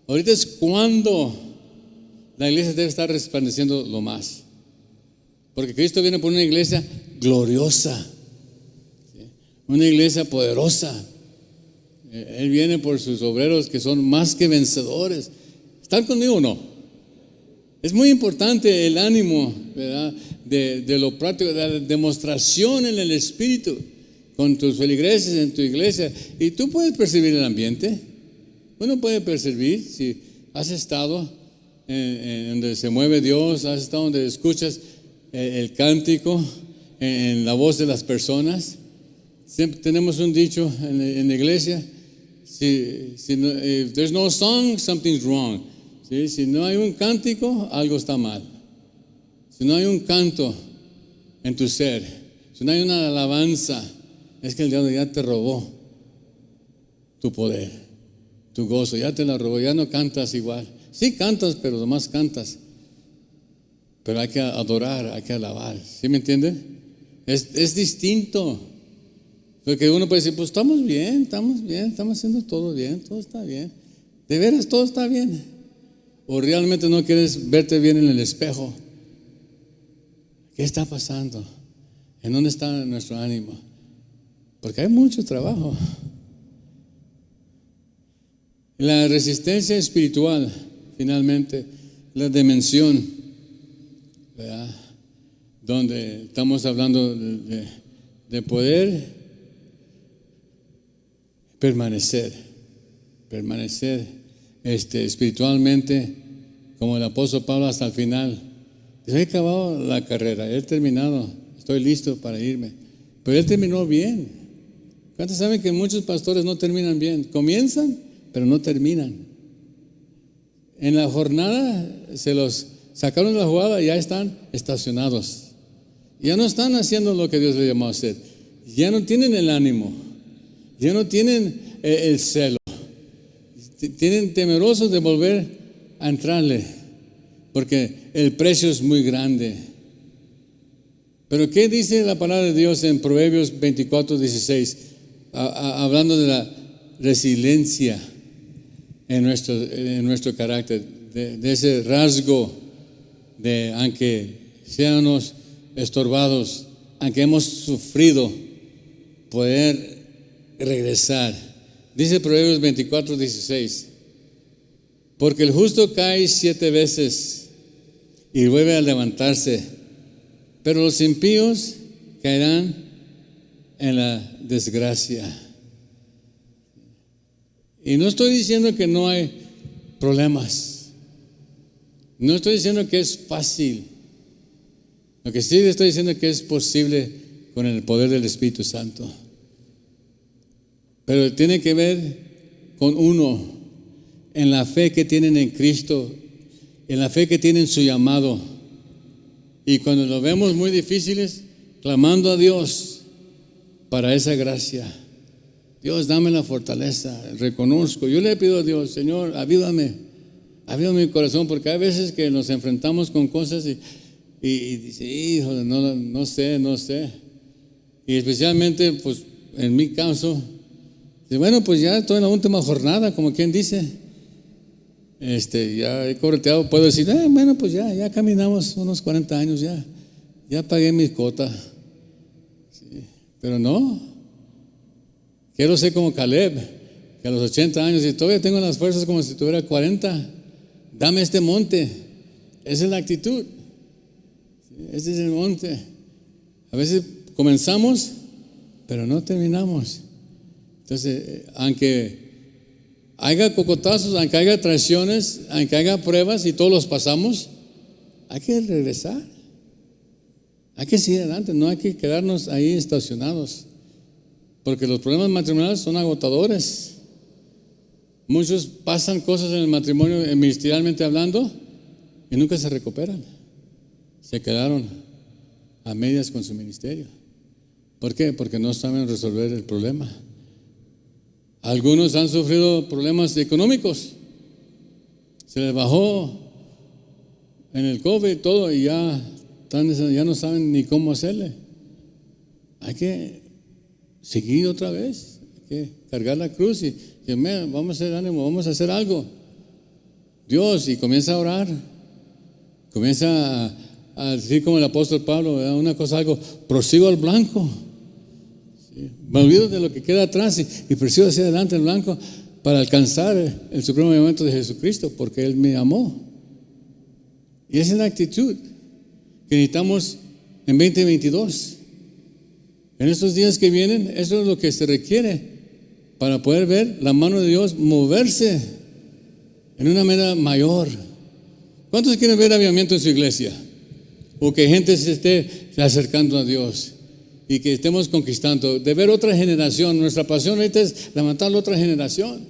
Ahorita es cuando la iglesia debe estar resplandeciendo lo más. Porque Cristo viene por una iglesia gloriosa, ¿sí? Una iglesia poderosa. Él viene por sus obreros que son más que vencedores. ¿Están conmigo o no? Es muy importante el ánimo, ¿verdad? De lo práctico, de la demostración en el Espíritu con tus feligreses en tu iglesia. Y tú puedes percibir el ambiente. Uno puede percibir si has estado en donde se mueve Dios, has estado donde escuchas el cántico, en la voz de las personas. Siempre tenemos un dicho en la iglesia: if there's no song, something's wrong. ¿Sí? Si no hay un cántico, algo está mal. Si no hay un canto en tu ser, si no hay una alabanza, es que el diablo ya te robó tu poder, tu gozo, ya te la robó, ya no cantas igual. Sí cantas, pero nomás cantas. Pero hay que adorar, hay que alabar. ¿Sí me entiende? Es distinto. Porque uno puede decir, pues estamos bien, estamos haciendo todo bien, todo está bien. ¿De veras todo está bien? ¿O realmente no quieres verte bien en el espejo? ¿Qué está pasando? ¿En dónde está nuestro ánimo? Porque hay mucho trabajo. La resistencia espiritual, finalmente, la dimensión, ¿verdad? Donde estamos hablando de poder permanecer espiritualmente, como el apóstol Pablo hasta el final. He acabado la carrera, he terminado, estoy listo para irme. Pero él terminó bien. ¿Cuántos saben que muchos pastores no terminan bien? Comienzan, pero no terminan. En la jornada se los sacaron de la jugada y ya están estacionados. Ya no están haciendo lo que Dios les llamó a hacer. Ya no tienen el ánimo. Ya no tienen el celo. Tienen temerosos de volver a entrarle, porque el precio es muy grande. Pero ¿qué dice la palabra de Dios en Proverbios 24:16? Hablando de la resiliencia en nuestro carácter, de ese rasgo de, aunque seamos estorbados, aunque hemos sufrido, poder regresar. Dice Proverbios 24:16: porque el justo cae 7 veces y vuelve a levantarse, pero los impíos caerán en la desgracia. Y no estoy diciendo que no hay problemas, no estoy diciendo que es fácil. Lo que sí estoy diciendo es que es posible con el poder del Espíritu Santo. Pero tiene que ver con uno, en la fe que tienen en Cristo, en la fe que tienen en su llamado. Y cuando lo vemos muy difíciles, clamando a Dios para esa gracia. Dios, dame la fortaleza, reconozco. Yo le pido a Dios, Señor, avívame mi corazón, porque hay veces que nos enfrentamos con cosas y y dice, híjole, no sé. Y especialmente, pues, en mi caso, dice, bueno, pues ya estoy en la última jornada, como quien dice. Ya he correteado, puedo decir, bueno, pues ya caminamos unos 40 años, ya pagué mi cuota. Sí, pero no, quiero ser como Caleb, que a los 80 años, y todavía tengo las fuerzas como si tuviera 40, dame este monte. Esa es la actitud. Ese es el monte. A veces comenzamos, pero no terminamos. Entonces, aunque haya cocotazos, aunque haya traiciones, aunque haya pruebas y todos los pasamos, hay que regresar. Hay que seguir adelante, no hay que quedarnos ahí estacionados. Porque los problemas matrimoniales son agotadores. Muchos pasan cosas en el matrimonio, ministerialmente hablando, y nunca se recuperan. Se quedaron a medias con su ministerio. ¿Por qué? Porque no saben resolver el problema. Algunos han sufrido problemas económicos. Se les bajó en el COVID y todo, y ya no saben ni cómo hacerle. Hay que seguir otra vez, hay que cargar la cruz y vamos a hacer ánimo, vamos a hacer algo. Dios, y comienza a orar, comienza a decir como el apóstol Pablo, una cosa, algo, prosigo al blanco. ¿Sí? Me olvido de lo que queda atrás y prosigo hacia adelante el blanco para alcanzar el supremo llamamiento de Jesucristo, porque Él me amó. Y esa es la actitud que necesitamos en 2022. En estos días que vienen, eso es lo que se requiere para poder ver la mano de Dios moverse en una manera mayor. ¿Cuántos quieren ver avivamiento en su iglesia? O que gente se esté acercando a Dios y que estemos conquistando, de ver otra generación. Nuestra pasión ahorita es levantar la otra generación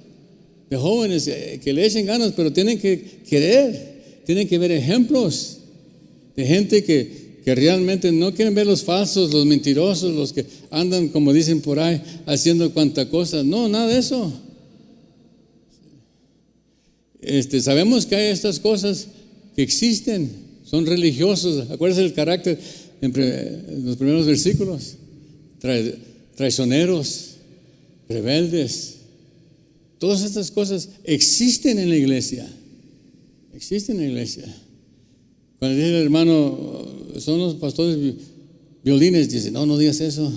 de jóvenes que le echen ganas, pero tienen que querer, tienen que ver ejemplos de gente que realmente no quieren ver los falsos, los mentirosos, los que andan, como dicen por ahí, haciendo cuanta cosa. No, nada de eso. Sabemos que hay estas cosas que existen, son religiosos. Acuérdense del carácter en los primeros versículos. Traicioneros, rebeldes. Todas estas cosas existen en la iglesia. Existen en la iglesia. Cuando dice el hermano, son los pastores violines, dice, no digas eso.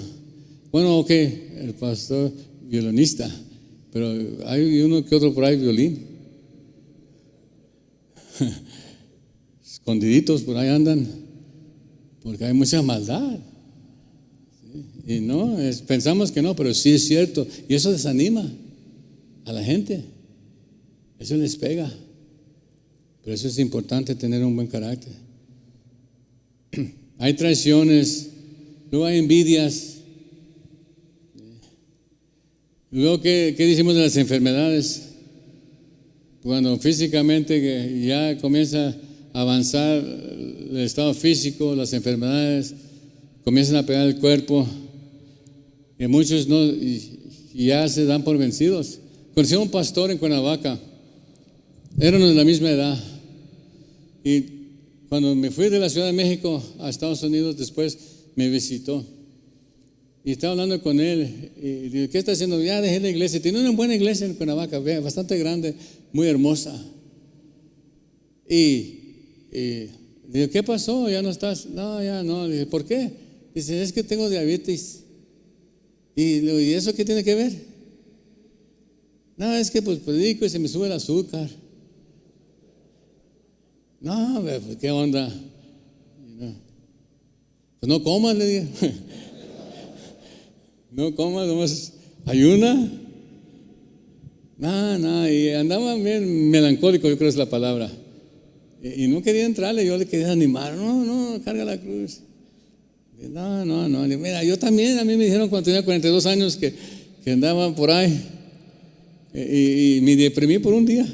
Bueno, ok, el pastor violinista, pero hay uno que otro por ahí violín. Escondiditos por ahí andan, porque hay mucha maldad. ¿Sí? Y no, pensamos que no, pero sí es cierto. Y eso desanima a la gente. Eso les pega. Por eso es importante tener un buen carácter. Hay traiciones, luego hay envidias. Luego, ¿qué decimos de las enfermedades? Cuando físicamente que ya comienza a avanzar el estado físico, las enfermedades comienzan a pegar el cuerpo, y muchos no, y ya se dan por vencidos. Conocí a un pastor en Cuernavaca, éramos de la misma edad, y cuando me fui de la Ciudad de México a Estados Unidos, después me visitó. Y estaba hablando con él, y digo, ¿qué está haciendo? Ya dejé la iglesia. Tiene una buena iglesia en Cuernavaca, bastante grande, muy hermosa. Y digo, ¿qué pasó? ¿Ya no estás? No, ya no. Le dije, ¿por qué? Dice, es que tengo diabetes. Y le digo, ¿y eso qué tiene que ver? No, es que pues predico y se me sube el azúcar. No, pues, ¿qué onda? Pues no comas, le dije. No comas, nomás ayuna. No, y andaba bien melancólico, yo creo que es la palabra. Y no quería entrarle, yo le quería animar. No, carga la cruz. No. Mira, yo también, a mí me dijeron cuando tenía 42 años que andaba por ahí. Y me deprimí por un día.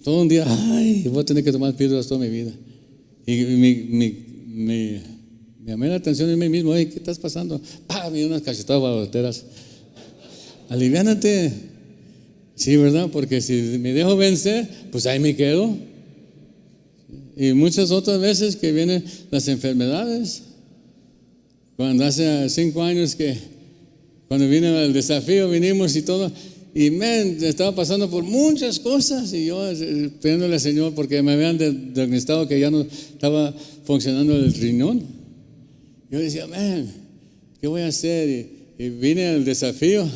Todo un día, voy a tener que tomar píldoras toda mi vida. Y me llamé la atención en mí mismo, ¿qué estás pasando? Me dio unas cachetadas baloteras. Aliviánate. Sí, ¿verdad? Porque si me dejo vencer, pues ahí me quedo. Y muchas otras veces que vienen las enfermedades. Cuando hace 5 años cuando vino el desafío, vinimos y todo, y estaba pasando por muchas cosas, y yo pidiéndole al Señor, porque me habían diagnosticado que ya no estaba funcionando el riñón. Yo decía, ¿qué voy a hacer? Y vine al desafío,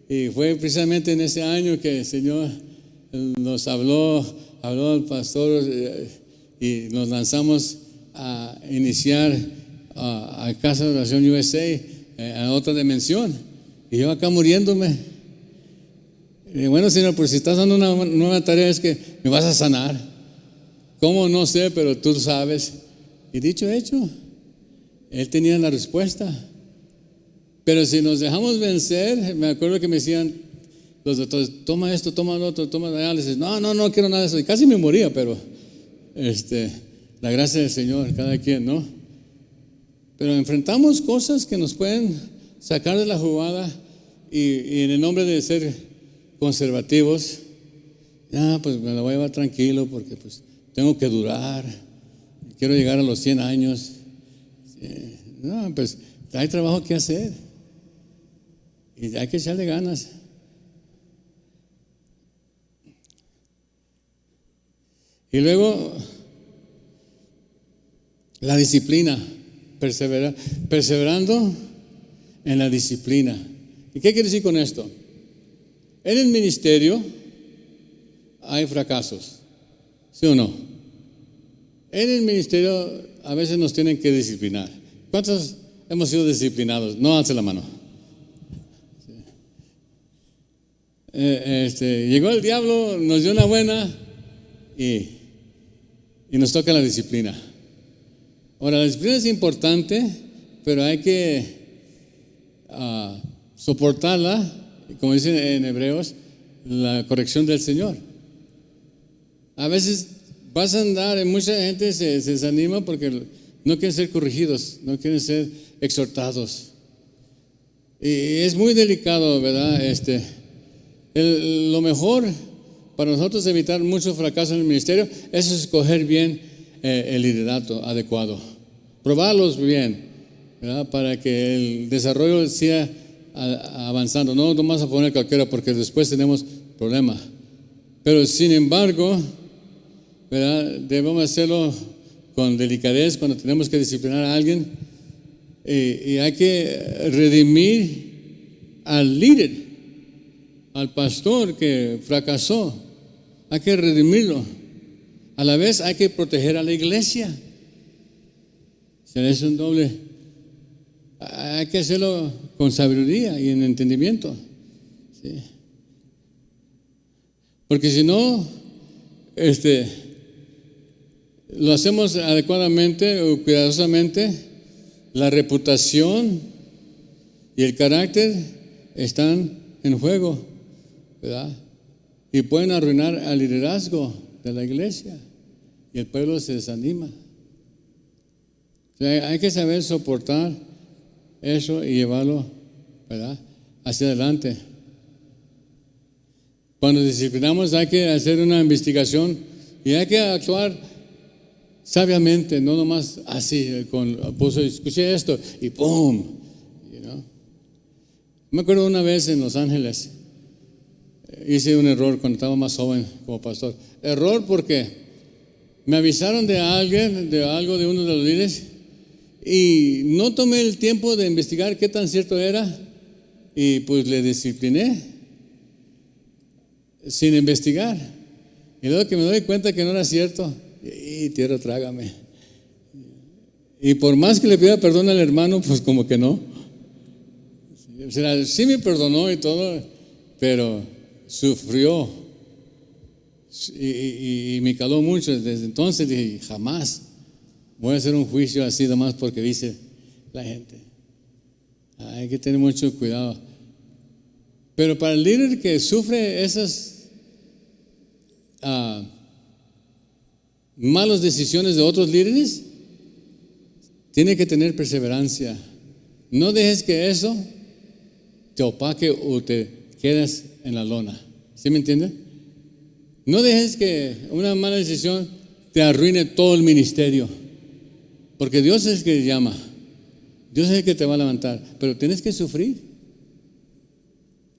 y fue precisamente en ese año que el Señor nos habló al pastor, y nos lanzamos a iniciar a Casa de Oración USA, a otra dimensión, y yo acá muriéndome. Y bueno, Señor, pues si estás dando una nueva tarea, es que me vas a sanar. ¿Cómo? No sé, pero tú sabes. Y dicho hecho, Él tenía la respuesta. Pero si nos dejamos vencer, me acuerdo que me decían los doctores, toma esto, toma lo otro, toma diálisis. No quiero nada de eso. Y casi me moría, pero la gracia del Señor, cada quien, ¿no? Pero enfrentamos cosas que nos pueden sacar de la jugada, y en el nombre de ser conservativos, pues me la voy a llevar tranquilo porque pues tengo que durar, quiero llegar a los 100 años. No, pues hay trabajo que hacer y hay que echarle ganas. Y luego la disciplina, perseverando en la disciplina. ¿Y qué quiere decir con esto? En el ministerio hay fracasos, ¿sí o no? En el ministerio a veces nos tienen que disciplinar. ¿Cuántos hemos sido disciplinados? No alce la mano. Llegó el diablo, nos dio una buena y nos toca la disciplina. Ahora, la disciplina es importante, pero hay que soportarla, como dicen en Hebreos, la corrección del Señor. A veces vas a andar, y mucha gente se desanima porque no quieren ser corregidos, no quieren ser exhortados. Y es muy delicado, ¿verdad? Lo mejor para nosotros evitar mucho fracaso en el ministerio es escoger bien el liderato adecuado, probarlos bien, ¿verdad? Para que el desarrollo siga avanzando. No vamos a poner cualquiera porque después tenemos problemas. Pero sin embargo, ¿verdad? Debemos hacerlo con delicadez cuando tenemos que disciplinar a alguien, y hay que redimir al líder, al pastor que fracasó. Hay que redimirlo. A la vez hay que proteger a la iglesia. Es un doble. Hay que hacerlo con sabiduría y en entendimiento, ¿sí? Porque si no, lo hacemos adecuadamente o cuidadosamente, la reputación y el carácter están en juego, ¿verdad? Y pueden arruinar al liderazgo de la iglesia y el pueblo se desanima. O sea, hay que saber soportar eso y llevarlo, ¿verdad?, hacia adelante. Cuando disciplinamos hay que hacer una investigación y hay que actuar sabiamente, no nomás así, escuché esto y ¡pum! Me acuerdo una vez en Los Ángeles, hice un error cuando estaba más joven como pastor. Error porque me avisaron de algo de uno de los líderes y no tomé el tiempo de investigar qué tan cierto era y pues le discipliné sin investigar. Y luego que me doy cuenta que no era cierto, y tierra trágame. Y por más que le pida perdón al hermano, pues como que no. O sea, sí me perdonó y todo, pero sufrió y me caló mucho. Desde entonces dije, jamás voy a hacer un juicio así nomás porque dice la gente. Hay que tener mucho cuidado. Pero para el líder que sufre esas malas decisiones de otros líderes, tiene que tener perseverancia. No dejes que eso te opaque o te quedes en la lona. ¿Sí me entienden? No dejes que una mala decisión te arruine todo el ministerio. Porque Dios es el que llama. Dios es el que te va a levantar. Pero tienes que sufrir.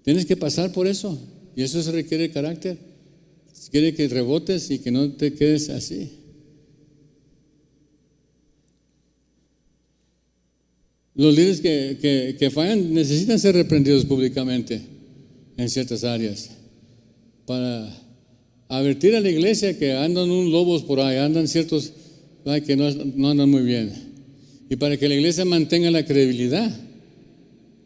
Tienes que pasar por eso. Y eso se requiere carácter. Quiere que rebotes y que no te quedes así. Los líderes que fallan necesitan ser reprendidos públicamente en ciertas áreas para advertir a la iglesia que andan un lobos por ahí, andan ciertos que no andan muy bien, y para que la iglesia mantenga la credibilidad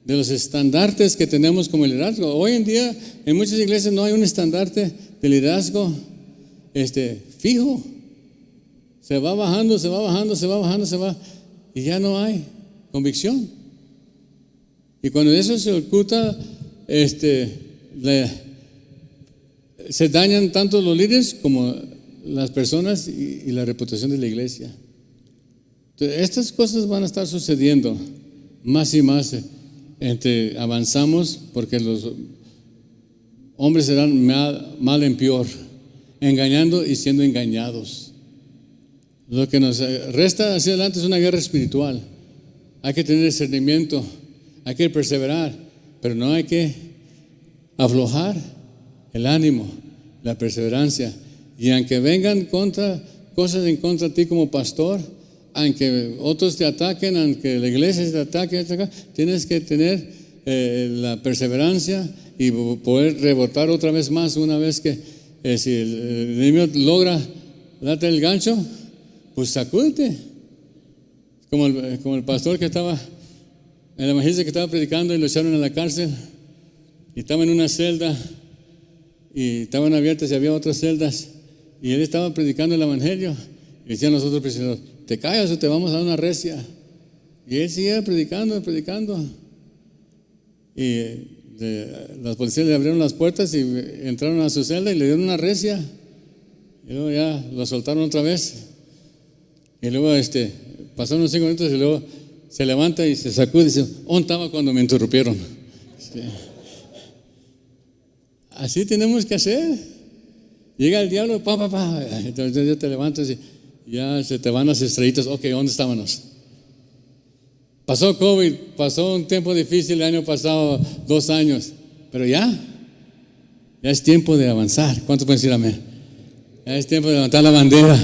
de los estandartes que tenemos como liderazgo. Hoy en día en muchas iglesias no hay un estandarte de liderazgo fijo. Se va bajando, y ya no hay convicción. Y cuando eso se oculta, se dañan tanto los líderes como las personas y la reputación de la iglesia. Entonces, estas cosas van a estar sucediendo más y más. Avanzamos porque los hombres serán mal en peor, engañando y siendo engañados. Lo que nos resta hacia adelante es una guerra espiritual. Hay que tener discernimiento, hay que perseverar, pero no hay que aflojar el ánimo, la perseverancia. Y aunque vengan cosas en contra de ti como pastor, aunque otros te ataquen, aunque la iglesia te ataque, tienes que tener la perseverancia y poder rebotar otra vez más. Una vez que si el enemigo logra darte el gancho, pues sacúdete. Como el pastor que estaba, el evangelista que estaba predicando y lo echaron a la cárcel, y estaba en una celda y estaban abiertas y había otras celdas, y él estaba predicando el evangelio y decían los otros prisioneros: te callas o te vamos a dar una recia. Y él seguía predicando. Y las policías le abrieron las puertas y entraron a su celda y le dieron una recia. Y luego ya lo soltaron otra vez. Y luego pasaron unos 5 minutos y luego se levanta y se sacude y dice: ¿dónde estaba cuando me interrumpieron? Sí. Así tenemos que hacer. Llega el diablo, entonces ya te levantas y ya se te van las estrellitas. Ok, ¿dónde estábamos? Pasó COVID, pasó un tiempo difícil el año pasado, 2 años, pero ya es tiempo de avanzar. ¿Cuántos pueden decir amén? Ya es tiempo de levantar la bandera.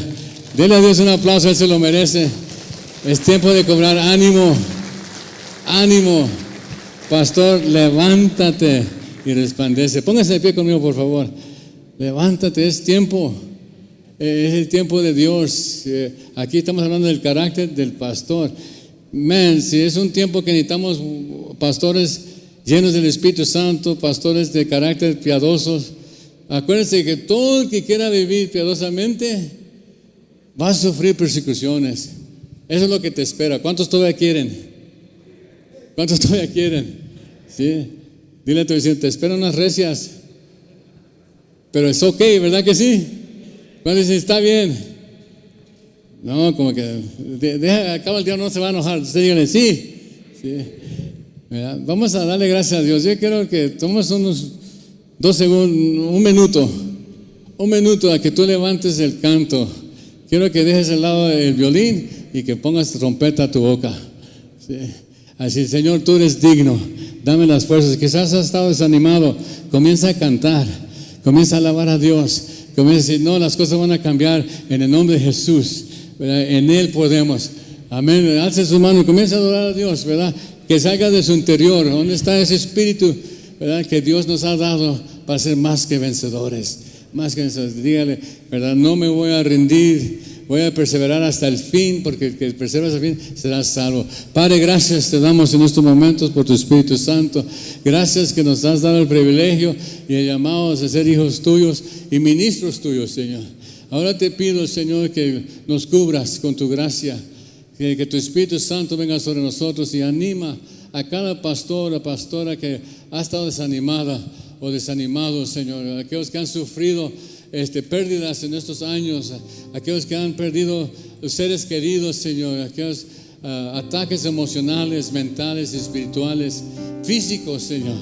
Dele a Dios un aplauso, Él se lo merece. Es tiempo de cobrar ánimo. Pastor, levántate y resplandece. Póngase de pie conmigo, por favor. Levántate, es tiempo. Es el tiempo de Dios. Aquí estamos hablando del carácter del pastor. Si es un tiempo que necesitamos pastores llenos del Espíritu Santo, pastores de carácter piadosos. Acuérdense que todo el que quiera vivir piadosamente va a sufrir persecuciones. Eso es lo que te espera. ¿Cuántos todavía quieren? ¿Sí? Dile a tu vecino: te esperan unas recias, pero es ok, ¿verdad que sí? ¿Cuándo dice está bien? No, como que acaba el día, no se va a enojar. Usted dígale sí. ¿Verdad? Vamos a darle gracias a Dios. Yo quiero que tomes unos 2 segundos, un minuto a que tú levantes el canto. Quiero que dejes al lado el violín y que pongas trompeta a tu boca. ¿Sí? Así: Señor, tú eres digno, dame las fuerzas. Quizás has estado desanimado, comienza a cantar, comienza a alabar a Dios, comienza a decir: no, las cosas van a cambiar en el nombre de Jesús, ¿verdad? En Él podemos. Amén. Alce su mano y comienza a adorar a Dios, ¿verdad? Que salga de su interior. ¿Dónde está ese espíritu, ¿verdad?, que Dios nos ha dado para ser más que vencedores? Dígale, ¿verdad? No me voy a rendir, voy a perseverar hasta el fin, porque el que persevera hasta el fin será salvo. Padre, gracias te damos en estos momentos por tu Espíritu Santo. Gracias que nos has dado el privilegio y el llamado a ser hijos tuyos y ministros tuyos, Señor. Ahora te pido, Señor, que nos cubras con tu gracia, que tu Espíritu Santo venga sobre nosotros y anima a cada pastor o pastora que ha estado desanimada o desanimado, Señor. Aquellos que han sufrido pérdidas en estos años, aquellos que han perdido los seres queridos, Señor, aquellos ataques emocionales, mentales, espirituales, físicos, Señor.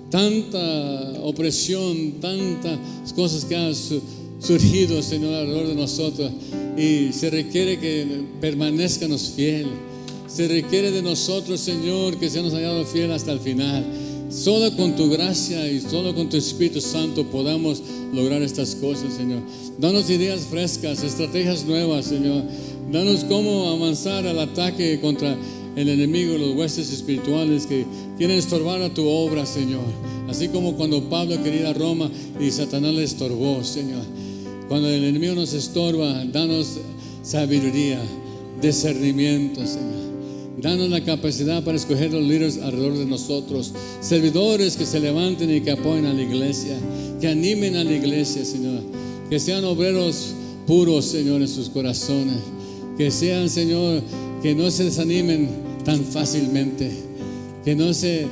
Tanta opresión, tantas cosas que han surgido, Señor, alrededor de nosotros, y se requiere que permanezcanos fiel. Se requiere de nosotros, Señor, que seamos hallados fiel hasta el final. Solo con tu gracia y solo con tu Espíritu Santo podamos lograr estas cosas, Señor. Danos ideas frescas, estrategias nuevas, Señor. Danos cómo avanzar al ataque contra el enemigo, los huestes espirituales que quieren estorbar a tu obra, Señor. Así como cuando Pablo quería ir a Roma y Satanás le estorbó, Señor. Cuando el enemigo nos estorba, danos sabiduría, discernimiento, Señor. Danos la capacidad para escoger los líderes alrededor de nosotros, servidores que se levanten y que apoyen a la iglesia, que animen a la iglesia, Señor. Que sean obreros puros, Señor, en sus corazones. Que sean, Señor, que no se desanimen tan fácilmente, que no se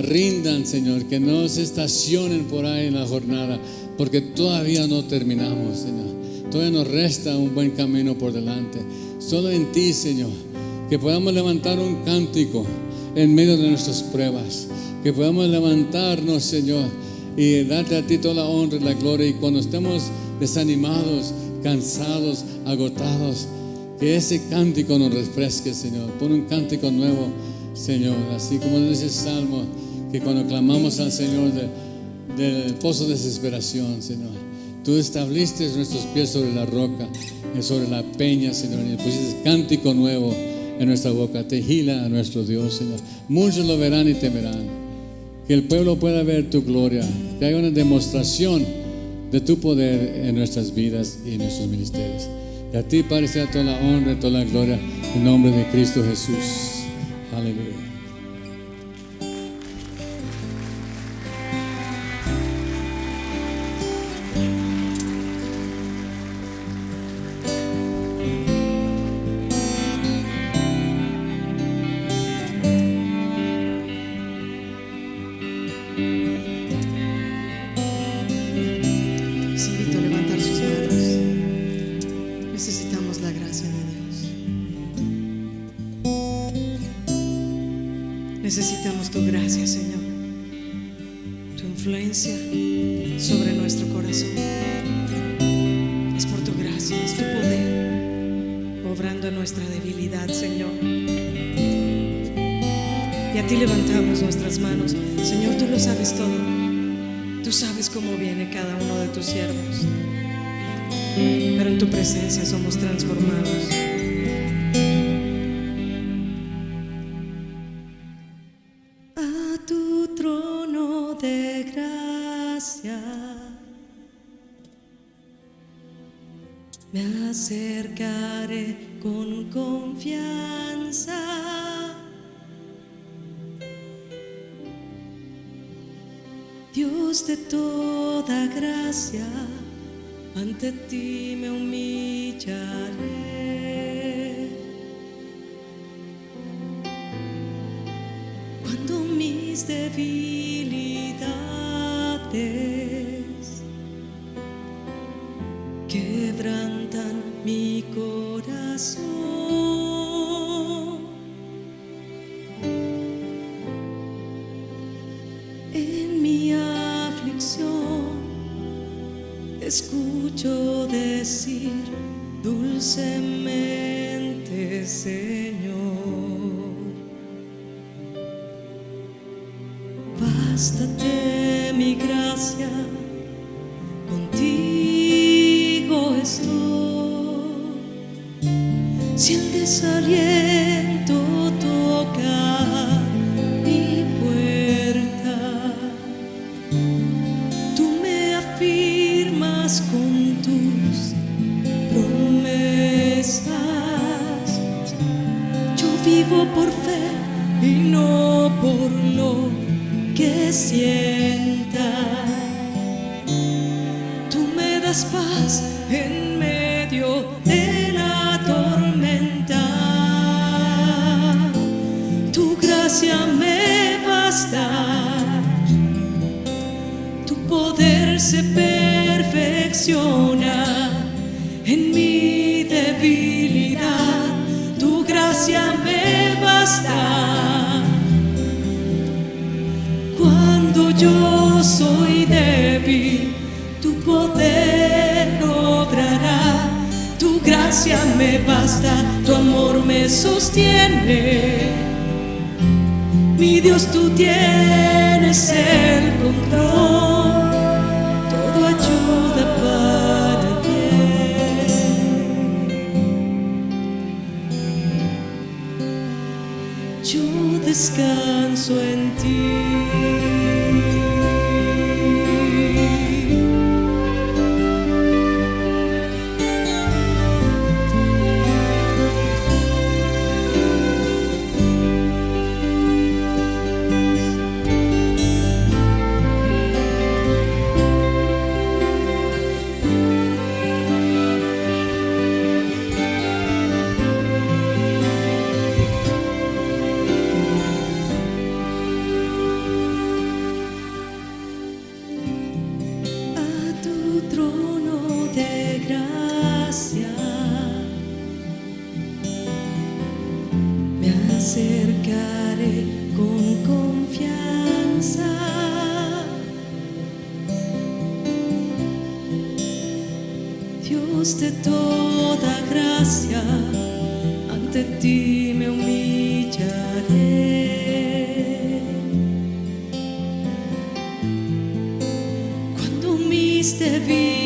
rindan, Señor, que no se estacionen por ahí en la jornada, porque todavía no terminamos, Señor. Todavía nos resta un buen camino por delante. Solo en ti, Señor, que podamos levantar un cántico en medio de nuestras pruebas, que podamos levantarnos, Señor, y darte a ti toda la honra y la gloria. Y cuando estemos desanimados, cansados, agotados, que ese cántico nos refresque, Señor. Pon un cántico nuevo, Señor, así como dice el Salmo, que cuando clamamos al Señor del pozo de desesperación, Señor, tú estableciste nuestros pies sobre la roca, sobre la peña, Señor, y pusiste cántico nuevo en nuestra boca. Tehila a nuestro Dios, Señor. Muchos lo verán y temerán. Que el pueblo pueda ver tu gloria, que haya una demostración de tu poder en nuestras vidas y en nuestros ministerios. Y a ti, Padre, sea toda la honra, toda la gloria, en nombre de Cristo Jesús. Aleluya. Invito a levantar sus manos. Necesitamos la gracia de Dios. Necesitamos tu gracia, Señor. Tu influencia sobre nuestro corazón. Es por tu gracia, es tu poder obrando en nuestra debilidad, Señor. Y a ti levantamos nuestras manos. Señor, tú lo sabes todo. Tú sabes cómo viene cada uno de tus siervos, pero en tu presencia somos transformados. A tu trono de gracia me acercaré con confianza. Dios de toda gracia, ante ti me humillaré. Cuando mis debilidades quebrantan mi corazón, en mi aflicción escucho decir dulcemente, Señor, bástate mi gracia, contigo estoy. Si el desaliento toca mi puerta, tú me afirmas con tus promesas. Yo vivo por fe y no por lo que sienta. Tú me das paz en medio de la tormenta. Tu gracia me basta. Tu poder se perfecciona en mi debilidad. Tu gracia me basta. Cuando yo soy débil, tu poder gracia me basta, tu amor me sostiene. Mi Dios, tú tienes el control, todo ayuda para bien. Yo descanso en ti. Acercaré con confianza. Dios de toda gracia, ante ti me humillaré. Cuando mis debilidades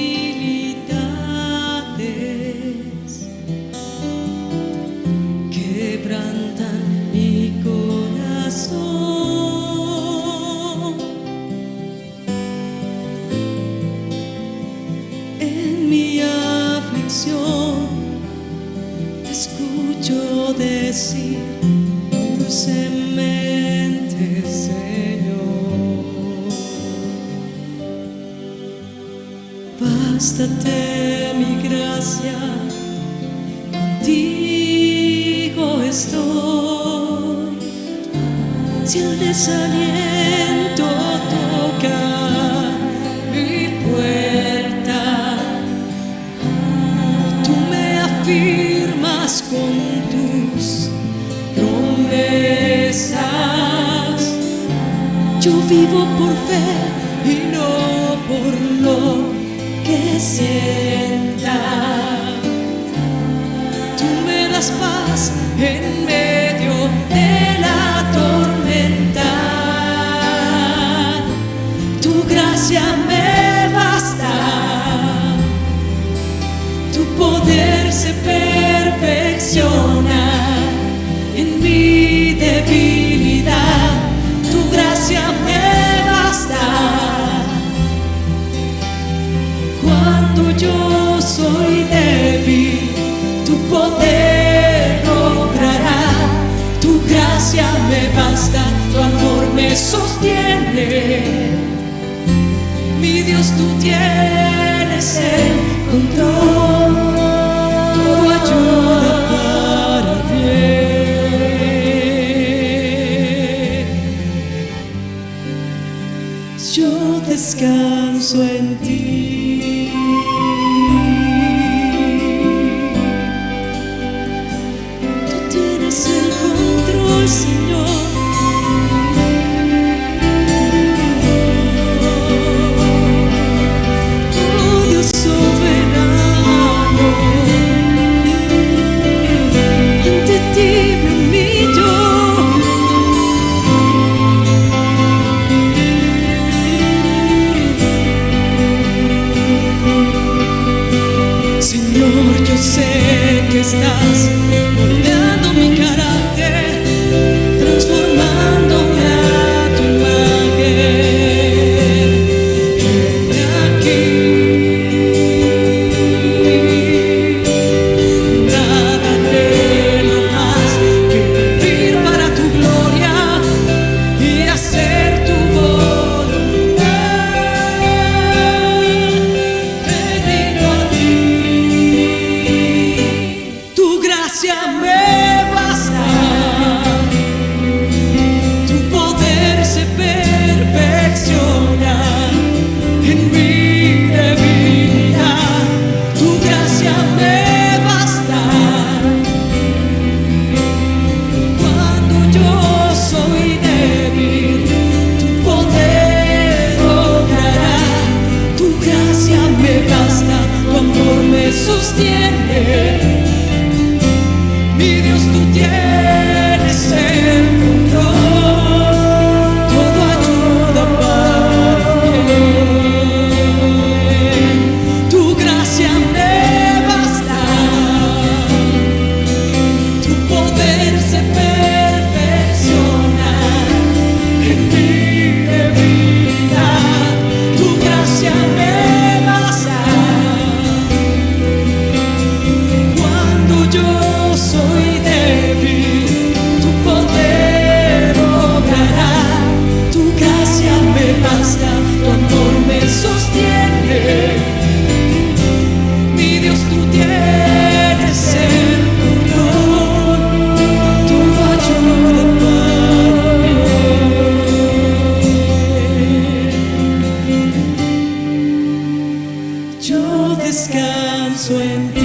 quebrantan mi corazón, en mi aflicción te escucho decir dulcemente, Señor, bástate mi gracia, contigo estoy. Si el desaliento toca mi puerta, tú me afirmas con tus promesas. Yo vivo por fe y no por lo que sienta. Tú me das paz en medio de la tormenta. Tu gracia me basta, tu poder se perfecciona en mi debilidad. Tu gracia me basta cuando yo soy débil. Tu poder obrará, tu gracia me basta, tu amor me sostiene. Mi Dios, tú tienes el control, todo ayuda para bien. Yo descanso en ti. Señor, oh Dios soberano, ante ti me humillo. Señor, yo sé que estás moldeando mi carácter, transformándome a tu imagen. Heme aquí, nada anhelo más que vivir para tu gloria y hacer tu voluntad. Me rindo a ti, tu gracia descanso en ti.